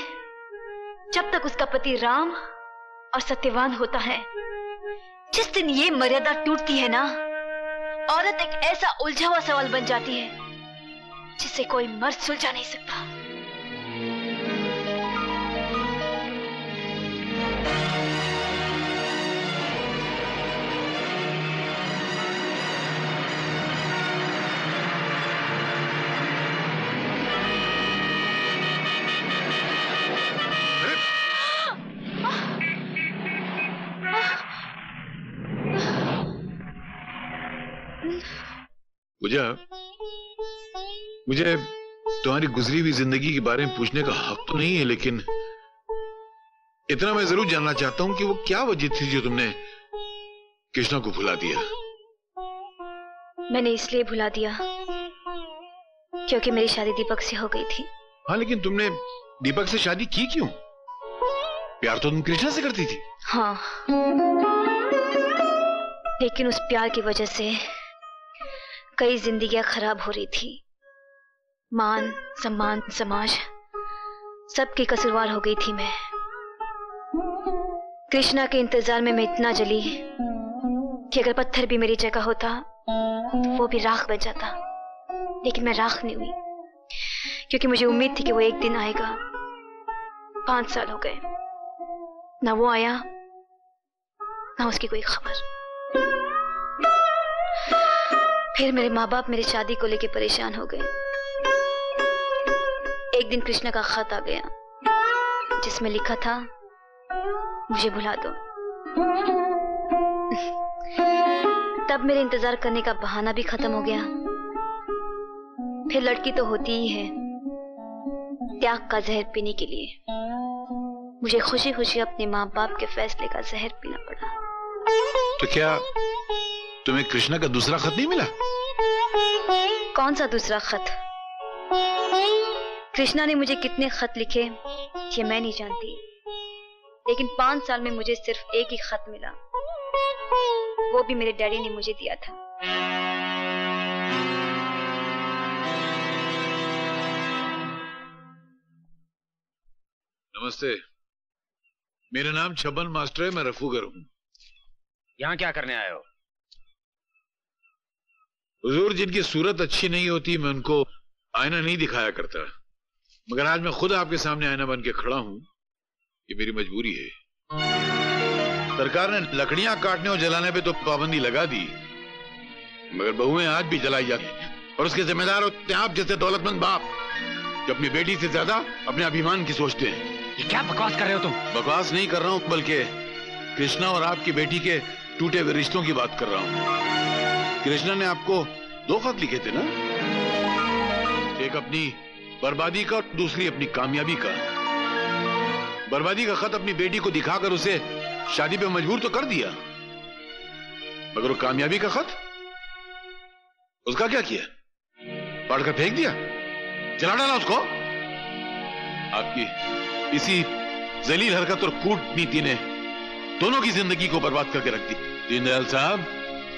जब तक उसका पति राम और सत्यवान होता है। जिस दिन ये मर्यादा टूटती है ना, औरत एक ऐसा उलझा हुआ सवाल बन जाती है जिसे कोई मर्द सुलझा नहीं सकता। पूजा, मुझे तुम्हारी गुजरी हुई जिंदगी के बारे में पूछने का हक तो नहीं है, लेकिन इतना मैं जरूर जानना चाहता हूं कि वो क्या वजह थी जो तुमने कृष्णा को भुला दिया। मैंने इसलिए भुला दिया क्योंकि मेरी शादी दीपक से हो गई थी। हाँ, लेकिन तुमने दीपक से शादी की क्यों? प्यार तो तुम कृष्णा से करती थी। हाँ, लेकिन उस प्यार की वजह से कई जिंदगियां खराब हो रही थी। मान सम्मान समाज सबकी कसूरवार हो गई थी मैं। कृष्णा के इंतजार में मैं इतना जली कि अगर पत्थर भी मेरी जगह होता तो वो भी राख बन जाता। लेकिन मैं राख नहीं हुई क्योंकि मुझे उम्मीद थी कि वो एक दिन आएगा। 5 साल हो गए, ना वो आया ना उसकी कोई खबर। फिर मेरे माँ बाप मेरी शादी को लेकर परेशान हो गए। एक दिन कृष्णा का खत आ गया जिसमें लिखा था, मुझे भुला दो। तब मेरे इंतजार करने का बहाना भी खत्म हो गया। फिर लड़की तो होती ही है त्याग का जहर पीने के लिए। मुझे खुशी खुशी अपने माँ बाप के फैसले का जहर पीना पड़ा। तो क्या तुम्हें कृष्णा का दूसरा खत नहीं मिला? कौन सा दूसरा खत? कृष्णा ने मुझे कितने खत लिखे ये मैं नहीं जानती, लेकिन 5 साल में मुझे सिर्फ एक ही खत मिला। वो भी मेरे डैडी ने मुझे दिया था। नमस्ते, मेरा नाम छबन मास्टर है, मैं रफूगर हूं। यहाँ क्या करने आए हो? हुजूर, जिनकी सूरत अच्छी नहीं होती मैं उनको आईना नहीं दिखाया करता, मगर आज मैं खुद आपके सामने आईना बन के खड़ा हूं। ये मेरी मजबूरी है। सरकार ने लकड़ियां काटने और जलाने पे तो पाबंदी लगा दी, मगर बहुएं आज भी जलाई जाती हैं और उसके जिम्मेदार होते हैं आप जैसे दौलतमंद बाप जो अपनी बेटी से ज्यादा अपने अभिमान की सोचते हैं। ये क्या बकवास कर रहे हो तुम? बकवास नहीं कर रहा हूं, बल्कि कृष्णा और आपकी बेटी के टूटे हुए रिश्तों की बात कर रहा हूं। कृष्णा ने आपको 2 खत लिखे थे ना, एक अपनी बर्बादी का और दूसरी अपनी कामयाबी का। बर्बादी का खत अपनी बेटी को दिखाकर उसे शादी पे मजबूर तो कर दिया, मगर वो कामयाबी का खत, उसका क्या किया? पढ़कर फेंक दिया, जला डाला उसको? आपकी इसी जलील हरकत और कूटनीति ने दोनों की जिंदगी को बर्बाद करके रख दी। दीनदयाल साहब,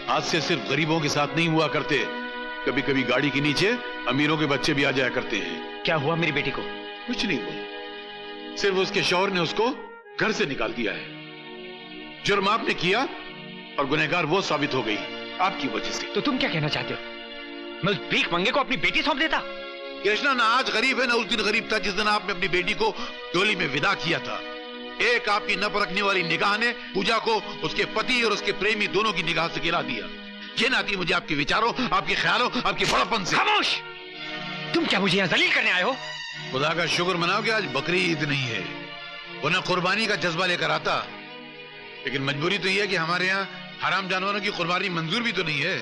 हादसे सिर्फ गरीबों के साथ नहीं हुआ करते, कभी कभी गाड़ी के नीचे अमीरों के बच्चे भी आ जाया करते हैं। क्या हुआ मेरी बेटी को? कुछ नहीं हुआ, सिर्फ उसके शौहर ने उसको घर से निकाल दिया है। जुर्म आपने किया और गुनहगार वो साबित हो गई आपकी वजह से। तो तुम क्या कहना चाहते हो? मैं उस भीख मंगे को अपनी बेटी सौंप देता? कृष्णा ना आज गरीब है ना उस दिन गरीब था जिस दिन आपने अपनी बेटी को डोली में विदा किया था। एक आपकी न परखने वाली निगाह ने पूजा को उसके पति और उसके प्रेमी दोनों की निगाह से गिरा दिया। ये नाती मुझे आपके विचारों, आपके ख्यालों, आपके बड़प्पन से। खामोश! तुम क्या मुझे यहाँ जलील करने आए हो? खुदा का शुक्र मनाओ कि आज बकरी ईद नहीं है, वरना कुर्बानी का जज्बा लेकर आता। लेकिन मजबूरी तो यह है कि हमारे यहाँ हराम जानवरों की कुर्बानी मंजूर भी तो नहीं है।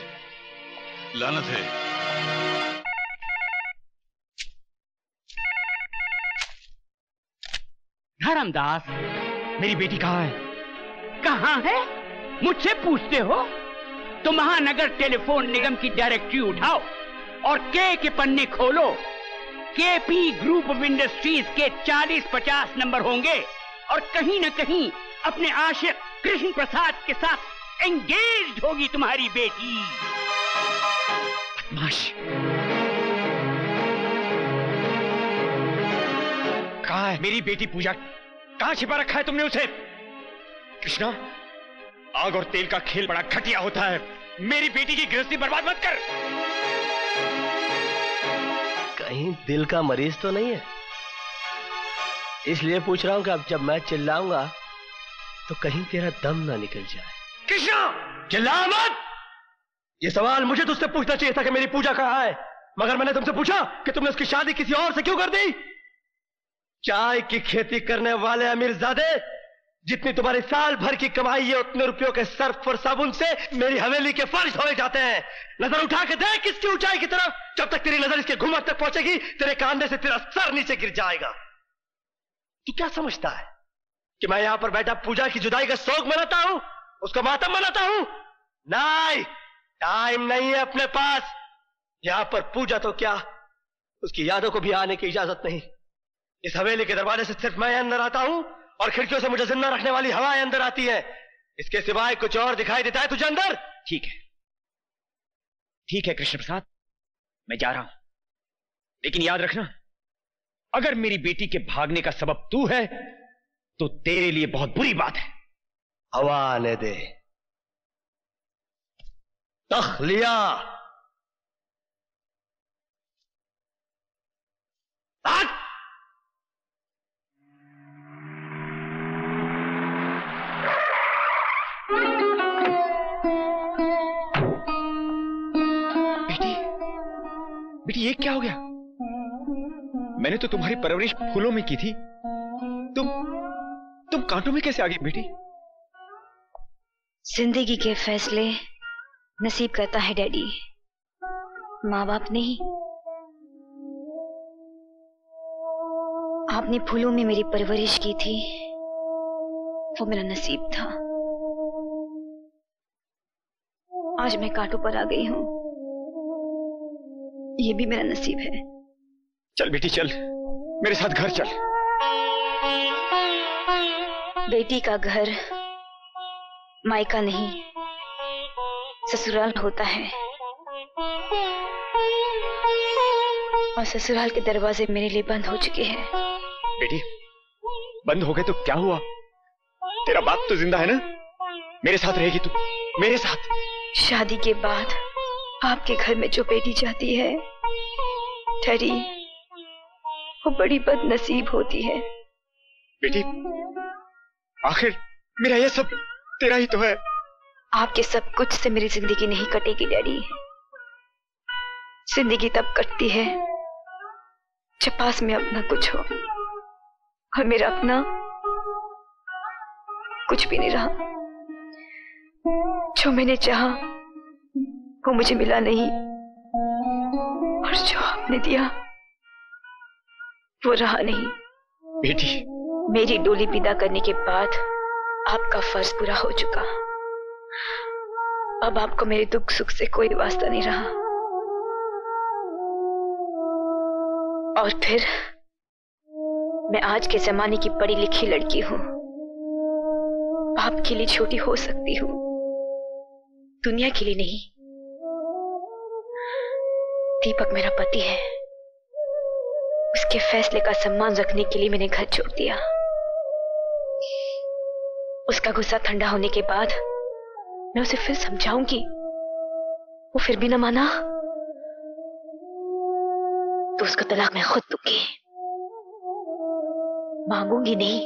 लानत है। धर्मदास, मेरी बेटी कहाँ है? कहाँ है मुझसे पूछते हो? तो महानगर टेलीफोन निगम की डायरेक्टरी उठाओ और के पन्ने खोलो। केपी ग्रुप ऑफ इंडस्ट्रीज के 40-50 नंबर होंगे और कहीं न कहीं अपने आशिक कृष्ण प्रसाद के साथ एंगेज्ड होगी तुम्हारी बेटी। बदमाश! कहाँ है मेरी बेटी पूजा? कहाँ छिपा रखा है तुमने उसे? कृष्णा, आग और तेल का खेल बड़ा घटिया होता है। मेरी बेटी की गृहस्थी बर्बाद मत कर। कहीं दिल का मरीज तो नहीं है? इसलिए पूछ रहा हूं कि अब जब मैं चिल्लाऊंगा तो कहीं तेरा दम ना निकल जाए। कृष्णा, चिल्ला मत! ये सवाल मुझे तुझसे पूछना चाहिए था कि मेरी पूजा कहाँ है, मगर मैंने तुमसे पूछा कि तुमने उसकी शादी किसी और से क्यों कर दी? चाय की खेती करने वाले अमीरजादे, जितनी तुम्हारी साल भर की कमाई है उतने रुपयों के सर्फ और साबुन से मेरी हवेली के फर्श धोए जाते हैं। नजर उठा के देख इसकी ऊंचाई की तरफ। जब तक तेरी नजर इसके घुमट तक पहुंचेगी तेरे कांधे से तेरा सर नीचे गिर जाएगा। तू क्या समझता है कि मैं यहां पर बैठा पूजा की जुदाई का शोक मनाता हूं, उसका मातम मनाता हूं? नहीं, टाइम नहीं है अपने पास। यहां पर पूजा तो क्या, उसकी यादों को भी आने की इजाजत नहीं। इस हवेली के दरवाजे से सिर्फ मैं अंदर आता हूं और खिड़कियों से मुझे जिंदा रखने वाली हवाएं अंदर आती है। इसके सिवाय कुछ और दिखाई देता है तुझे अंदर? ठीक है कृष्ण प्रसाद, मैं जा रहा हूं, लेकिन याद रखना, अगर मेरी बेटी के भागने का सबब तू है तो तेरे लिए बहुत बुरी बात है। हवा आने दे। तखलिया। बेटी ये क्या हो गया? मैंने तो तुम्हारी परवरिश फूलों में की थी, तुम कांटों में कैसे आ गई बेटी? जिंदगी के फैसले नसीब करता है डैडी, माँ बाप नहीं। आपने फूलों में मेरी परवरिश की थी, वो मेरा नसीब था। आज मैं कांटों पर आ गई हूं, ये भी मेरा नसीब है। चल बेटी चल, मेरे साथ घर चल। बेटी का घर मायका नहीं ससुराल होता है, और ससुराल के दरवाजे मेरे लिए बंद हो चुके हैं। बेटी बंद हो गए तो क्या हुआ? तेरा बाप तो जिंदा है ना? मेरे साथ रहेगी तू, मेरे साथ। शादी के बाद आपके घर में जो बेटी जाती है डैडी, वो बड़ी बदनसीब होती है। बेटी आखिर मेरा ये सब तेरा ही तो है। आपके सब कुछ से मेरी जिंदगी नहीं कटेगी डैडी। जिंदगी तब कटती है जब पास में अपना कुछ हो, और मेरा अपना कुछ भी नहीं रहा। जो मैंने चाहा वो मुझे मिला नहीं, और जो आपने दिया वो रहा नहीं। बेटी मेरी डोली विदा करने के बाद आपका फर्ज पूरा हो चुका, अब आपको मेरे दुख सुख से कोई वास्ता नहीं रहा। और फिर मैं आज के जमाने की पढ़ी लिखी लड़की हूं, बाप के लिए छोटी हो सकती हूं, दुनिया के लिए नहीं। दीपक मेरा पति है, उसके फैसले का सम्मान रखने के लिए मैंने घर छोड़ दिया। उसका गुस्सा ठंडा होने के बाद मैं उसे फिर समझाऊंगी, वो फिर भी न माना तो उसका तलाक मैं खुद दूंगी, मांगूंगी नहीं।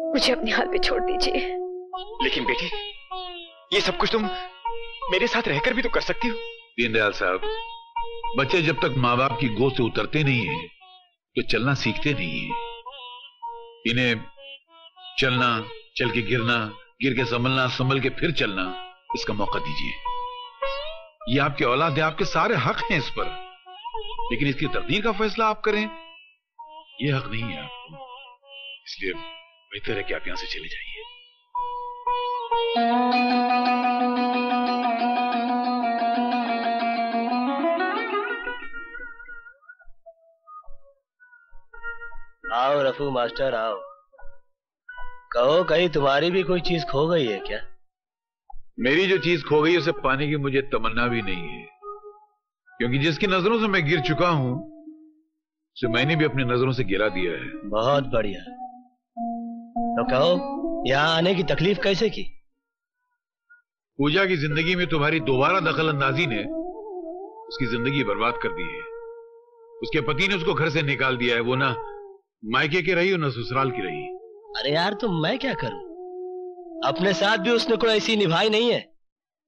मुझे अपने हाल पे छोड़ दीजिए। लेकिन बेटी, ये सब कुछ तुम मेरे साथ रहकर भी तो कर सकती हो। दीनदयाल साहब, बच्चे जब तक माँ बाप की गोद से उतरते नहीं है तो चलना सीखते नहीं है। इन्हें चलना, चल के गिरना, गिर के संभलना, संभल के फिर चलना, इसका मौका दीजिए। ये आपके औलाद है, आपके सारे हक हैं इस पर, लेकिन इसकी तकदीर का फैसला आप करें, ये हक नहीं है आपको। इसलिए बेहतर है कि आप यहां से चले जाइए। आओ रफू मास्टर आओ। कहो कहीं तुम्हारी भी कोई चीज खो गई है क्या? मेरी जो चीज खो गई उसे पाने की मुझे तमन्ना भी नहीं है, क्योंकि जिसकी नजरों से मैं गिर चुका हूं उसे मैंने भी अपनी नजरों से गिरा दिया है। बहुत बढ़िया। तो कहो यहाँ आने की तकलीफ कैसे की? पूजा की जिंदगी में तुम्हारी दोबारा दखल अंदाजी ने उसकी जिंदगी बर्बाद कर दी है। उसके पति ने उसको घर से निकाल दिया है। वो ना मायके की रही और ना ससुराल की रही। अरे यार तो मैं क्या करूं? अपने साथ भी उसने कोई ऐसी निभाई नहीं है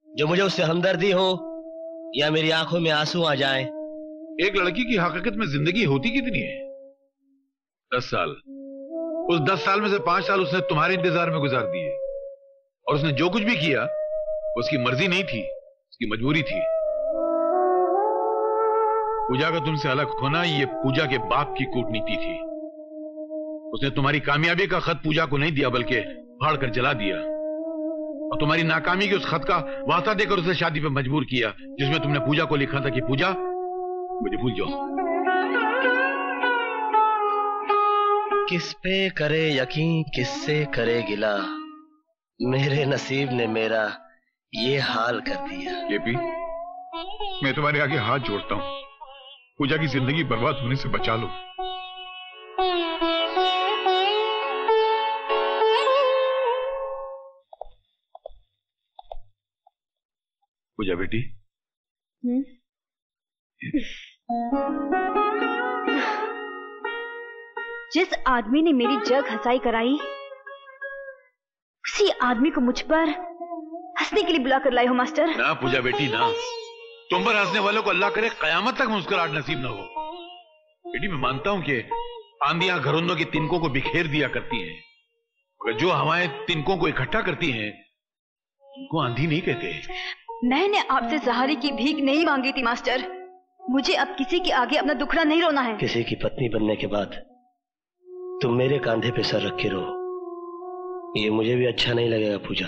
जो मुझे उससे हमदर्दी हो या मेरी आंखों में आंसू आ जाएं। एक लड़की की हकीकत में जिंदगी होती कितनी है? 10 साल। उस 10 साल में से 5 साल उसने तुम्हारे इंतजार में गुजार दिए, और उसने जो कुछ भी किया उसकी मर्जी नहीं थी, उसकी मजबूरी थी। पूजा का तुमसे अलग होना ये पूजा के बाप की कूटनीति थी। उसने तुम्हारी कामयाबी का खत पूजा को नहीं दिया बल्कि फाड़ कर जला दिया, और तुम्हारी नाकामी के उस खत का वास्ता देकर उसे शादी पे मजबूर किया जिसमें तुमने पूजा को लिखा था कि पूजा मुझे भूल जाओ। किस पे करे यकीन, किससे करे गिला, मेरे नसीब ने मेरा ये हाल कर दिया। केपी, मैं तुम्हारे आगे हाथ जोड़ता हूं, पूजा की जिंदगी बर्बाद होने से बचा लो। पूजा बेटी, जिस आदमी ने मेरी जग हंसाई कराई उसी आदमी को मुझ पर हंसने के लिए बुला कर लाए हो मास्टर। ना पूजा बेटी ना, तुम पर हंसने वालों को अल्लाह करे कयामत तक मुस्कुराहट नसीब ना हो। बेटी मैं मानता हूं कि आंधियां घरौंदों के तिनकों को बिखेर दिया करती हैं, मगर जो हवाएं तिनकों को इकट्ठा करती हैं उनको आंधी नहीं कहते। मैंने आपसे सहारे की भीख नहीं मांगी थी मास्टर। मुझे अब किसी के आगे अपना दुखड़ा नहीं रोना है। किसी की पत्नी बनने के बाद तुम मेरे कांधे पे सर रख के रो, ये मुझे भी अच्छा नहीं लगेगा पूजा।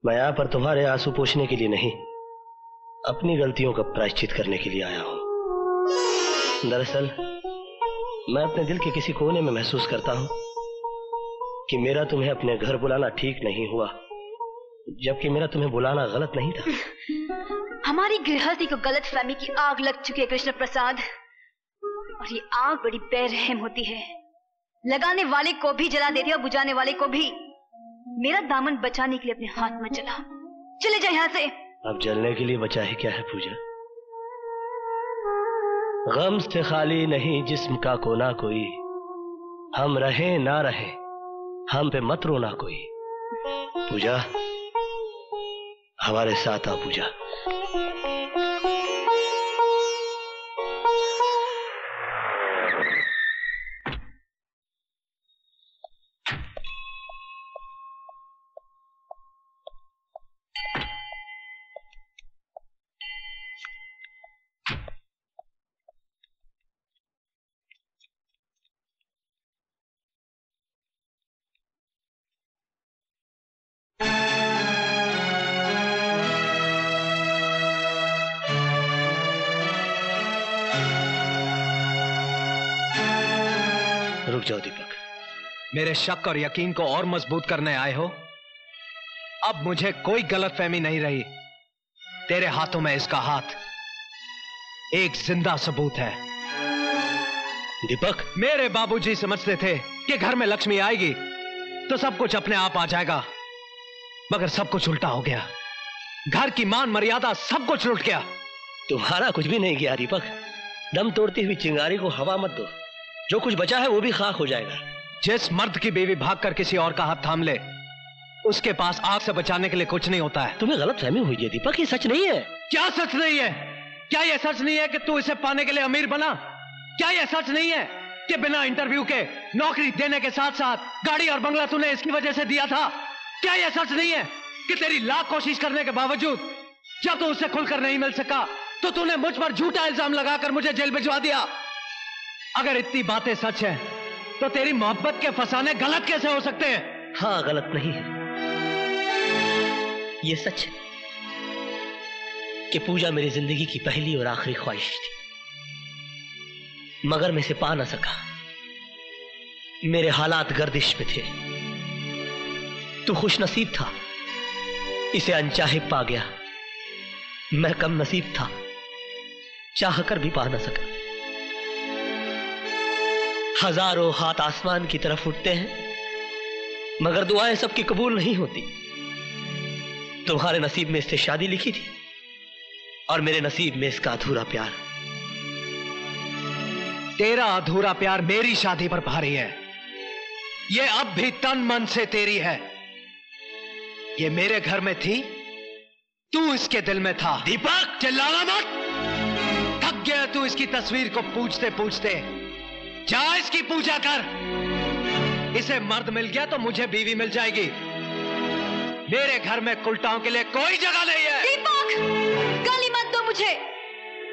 मैं यहाँ पर तुम्हारे आंसू पोंछने के लिए नहीं, अपनी गलतियों का प्रायश्चित करने के लिए आया हूं। दरअसल मैं अपने दिल के किसी कोने में महसूस करता हूं कि मेरा तुम्हें अपने घर बुलाना ठीक नहीं हुआ, जबकि मेरा तुम्हें बुलाना गलत नहीं था। हमारी गृहस्थी को गलतफहमी की आग लग चुकी है कृष्ण प्रसाद, और ये आग बड़ी बेरहम होती है, लगाने वाले को भी जला देती है और बुझाने वाले को भी। मेरा दामन बचाने के लिए अपने हाथ में जला, चले जाए यहाँ से। अब जलने के लिए बचा है क्या है पूजा? गम से खाली नहीं जिस्म का कोना कोई, हम रहे ना रहे हम पे मत रोना कोई। पूजा हमारे साथ आ पूजा। रुक जाओ दीपक। मेरे शक और यकीन को और मजबूत करने आए हो? अब मुझे कोई गलतफहमी नहीं रही। तेरे हाथों में इसका हाथ एक जिंदा सबूत है। दीपक, मेरे बाबूजी समझते थे कि घर में लक्ष्मी आएगी तो सब कुछ अपने आप आ जाएगा, मगर सब कुछ उल्टा हो गया। घर की मान मर्यादा सब कुछ लुट गया। तुम्हारा कुछ भी नहीं गया दीपक। दम तोड़ती हुई चिंगारी को हवा मत दो, जो कुछ बचा है वो भी खाक हो जाएगा। जिस मर्द की बीवी भागकर किसी और का हाथ थाम ले, उसके पास आग से बचाने के लिए कुछ नहीं होता है। तुम्हें गलतफहमी हुई है दीपक, ये सच नहीं है। क्या सच नहीं है? क्या यह सच नहीं है कि तू इसे पाने के लिए अमीर बना? क्या यह सच नहीं है कि बिना इंटरव्यू के नौकरी देने के साथ साथ गाड़ी और बंगला तूने इसकी वजह से दिया था? क्या यह सच नहीं है कि तेरी लाख कोशिश करने के बावजूद जब तू उससे खुलकर नहीं मिल सका तो तूने मुझ पर झूठा इल्जाम लगाकर मुझे जेल भिजवा दिया? अगर इतनी बातें सच हैं, तो तेरी मोहब्बत के फसाने गलत कैसे हो सकते हैं? हाँ, गलत नहीं है। ये सच है कि पूजा मेरी जिंदगी की पहली और आखिरी ख्वाहिश थी, मगर मैं इसे पा ना सका। मेरे हालात गर्दिश में थे। तू खुशनसीब था, इसे अनचाहे पा गया। मैं कम नसीब था, चाह कर भी पा ना सका। हजारों हाथ आसमान की तरफ उठते हैं, मगर दुआएं सबकी कबूल नहीं होती। तुम्हारे नसीब में इससे शादी लिखी थी और मेरे नसीब में इसका अधूरा प्यार। तेरा अधूरा प्यार मेरी शादी पर भारी है। ये अब भी तन मन से तेरी है। ये मेरे घर में थी, तू इसके दिल में था। दीपक, चिल्लाना मत। थक गया तू इसकी तस्वीर को पूछते पूछते। जा इसकी पूजा कर। इसे मर्द मिल गया तो मुझे बीवी मिल जाएगी। मेरे घर में कुलटाओं के लिए कोई जगह नहीं है। दीपक, गाली मत दो मुझे।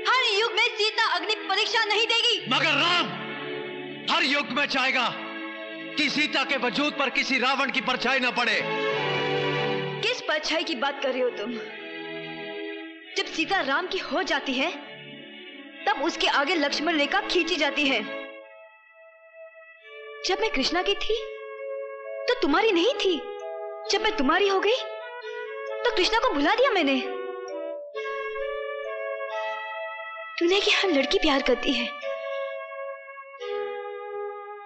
हर युग में सीता अग्नि परीक्षा नहीं देगी। मगर राम हर युग में चाहेगा कि सीता के वजूद पर किसी रावण की परछाई न पड़े। किस परछाई की बात कर रहे हो तुम? जब सीता राम की हो जाती है तब उसके आगे लक्ष्मण रेखा खींची जाती है। जब मैं कृष्णा की थी तो तुम्हारी नहीं थी। जब मैं तुम्हारी हो गई तो कृष्णा को भुला दिया मैंने। तूने कि हर लड़की प्यार करती है,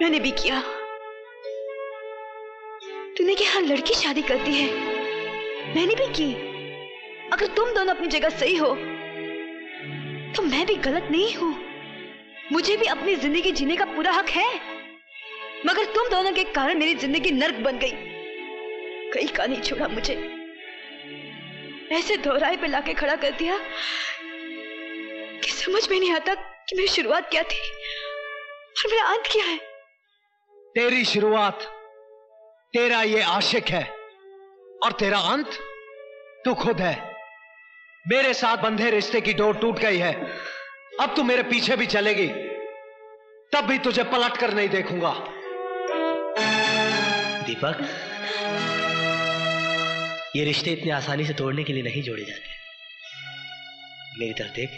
मैंने भी किया। तूने कि हर लड़की शादी करती है, मैंने भी की। अगर तुम दोनों अपनी जगह सही हो तो मैं भी गलत नहीं हूं। मुझे भी अपनी जिंदगी जीने का पूरा हक है, मगर तुम दोनों के कारण मेरी जिंदगी नर्क बन गई। कहीं का नहीं छोड़ा मुझे, ऐसे दोहराए पे लाके खड़ा कर दिया कि समझ में नहीं आता कि मेरी शुरुआत क्या थी और मेरा अंत क्या है। तेरी शुरुआत तेरा ये आशिक है और तेरा अंत तू खुद है। मेरे साथ बंधे रिश्ते की डोर टूट गई है। अब तू मेरे पीछे भी चलेगी तब भी तुझे पलट कर नहीं देखूंगा। दीपक, ये रिश्ते इतनी आसानी से तोड़ने के लिए नहीं जोड़े जाते। मेरी तरफ देख।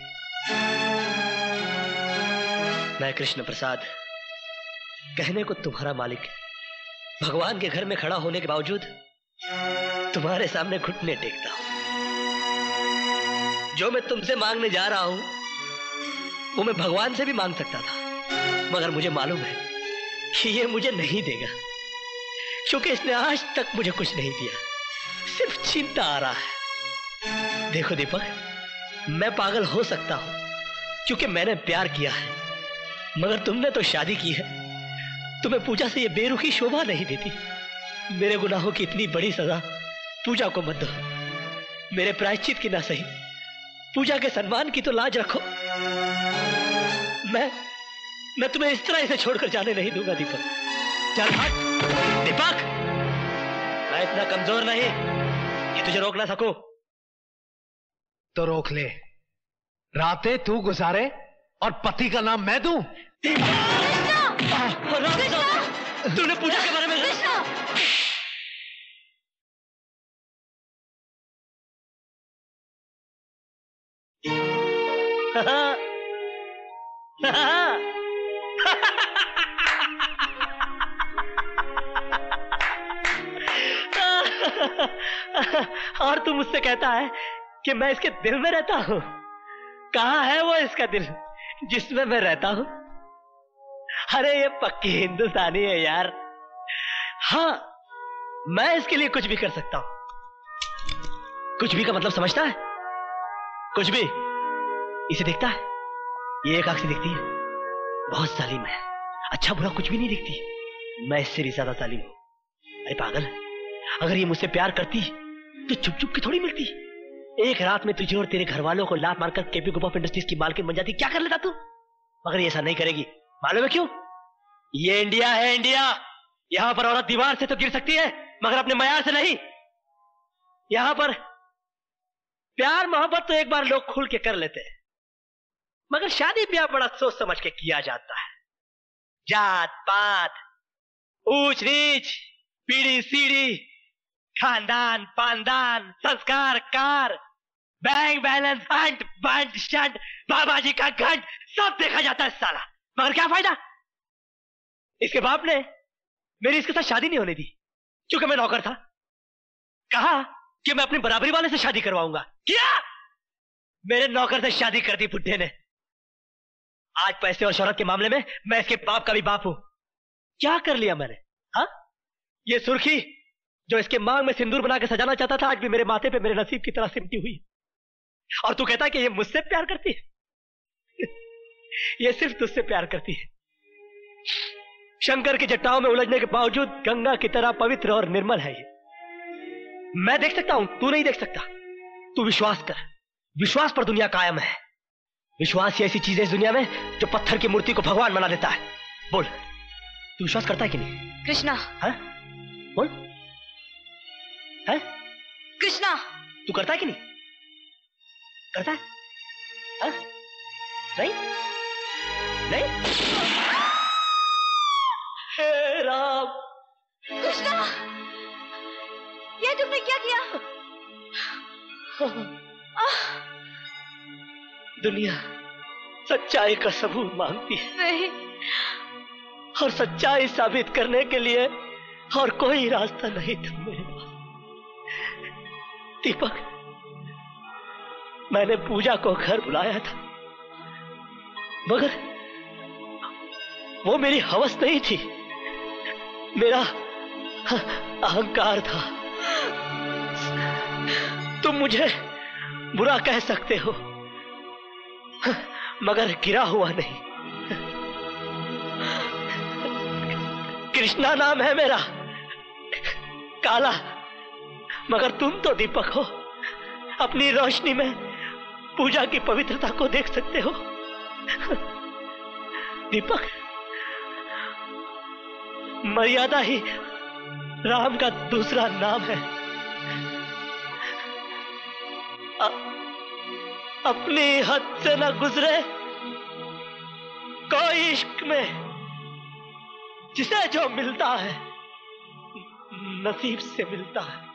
मैं कृष्ण प्रसाद, कहने को तुम्हारा मालिक, भगवान के घर में खड़ा होने के बावजूद तुम्हारे सामने घुटने टेकता हूं। जो मैं तुमसे मांगने जा रहा हूं वो मैं भगवान से भी मांग सकता था, मगर मुझे मालूम है कि ये मुझे नहीं देगा, क्योंकि इसने आज तक मुझे कुछ नहीं दिया, सिर्फ चिंता आ रहा है। देखो दीपक, मैं पागल हो सकता हूं क्योंकि मैंने प्यार किया है, मगर तुमने तो शादी की है। तुम्हें पूजा से ये बेरुखी शोभा नहीं देती। मेरे गुनाहों की इतनी बड़ी सजा पूजा को मत दो। मेरे प्रायश्चित की ना सही, पूजा के सम्मान की तो लाज रखो। मैं तुम्हें इस तरह इसे छोड़कर जाने नहीं दूंगा दीपक। चल हट। दीपक, मैं इतना कमजोर नहीं कि तुझे रोक ना सकूं। तो रोक ले। रातें तू गुजारे और पति का नाम मैं दूं। तूने पूजा के बारे में और तू मुझसे कहता है कि मैं इसके दिल में रहता हूं। कहां है वो इसका दिल जिसमें मैं रहता हूं? अरे ये पक्की हिंदुस्तानी है यार। हाँ, मैं इसके लिए कुछ भी कर सकता हूं। कुछ भी का मतलब समझता है? कुछ भी। इसे देखता है, ये एक आंख से दिखती है, बहुत जालिम है, अच्छा बुरा कुछ भी नहीं दिखती। मैं इससे भी ज्यादा जालिम हूं। अरे पागल, अगर ये मुझसे प्यार करती तो चुप चुप के थोड़ी मिलती। एक रात में तुझे और तेरे घर वालों को लात मारकर केपी ग्रुप ऑफ इंडस्ट्रीज की मालकिन बन जाती। क्या कर लेता तू? मगर ये ऐसा नहीं करेगी। मालूम है क्यों? ये इंडिया है, इंडिया। यहां पर औरत दीवार से तो गिर सकती है मगर अपने मयार से नहीं। यहां पर प्यार मोहब्बत तो एक बार लोग खुल के कर लेते हैं, मगर शादी ब्याह बड़ा सोच समझ के किया जाता है। जात पात, ऊंच नीच, पीढ़ी सीढ़ी, खानदान पानदान, संस्कार कार, बैंक बैलेंस, हंट बंट शंट, बाबा जी का घंट, सब देखा जाता है साला। मगर क्या फायदा? इसके बाप ने मेरी इसके साथ शादी नहीं होने दी क्योंकि मैं नौकर था। कहा कि मैं अपनी बराबरी वाले से शादी करवाऊंगा। क्या? मेरे नौकर से शादी कर दी बुड्ढे ने। आज पैसे और शोहरत के मामले में मैं इसके बाप का भी बाप हूं। क्या कर लिया मैंने? हाँ, ये सुर्खी जो इसके मांग में सिंदूर बना के सजाना चाहता था, आज भी मेरे माथे पे मेरे नसीब की तरह सिमटी हुई। और तू कहता है कि ये मुझसे प्यार करती है? ये सिर्फ तुझसे प्यार करती है। शंकर की जटाओं में उलझने के बावजूद गंगा की तरह पवित्र और निर्मल है ये। मैं देख सकता हूं, तू नहीं देख सकता। तू विश्वास कर, विश्वास पर दुनिया कायम है। विश्वास ही ऐसी चीज है इस दुनिया में जो पत्थर की मूर्ति को भगवान बना देता है। बोल, तू विश्वास करता है कि नहीं? कृष्णा। है? बोल। है? कृष्णा। तू करता है कि नहीं? करता है? है? नहीं? नहीं? हे राम। कृष्णा, ये तुमने क्या किया? दुनिया सच्चाई का सबूत मांगती है। नहीं। और सच्चाई साबित करने के लिए और कोई रास्ता नहीं था मेरे पास। दीपक, मैंने पूजा को घर बुलाया था, मगर वो मेरी हवस नहीं थी, मेरा अहंकार था। तुम मुझे बुरा कह सकते हो, मगर गिरा हुआ नहीं। कृष्णा नाम है मेरा, काला, मगर तुम तो दीपक हो। अपनी रोशनी में पूजा की पवित्रता को देख सकते हो। दीपक, मर्यादा ही राम का दूसरा नाम है। अपनी हद से न गुजरे कोई इश्क में, जिसे जो मिलता है नसीब से मिलता है।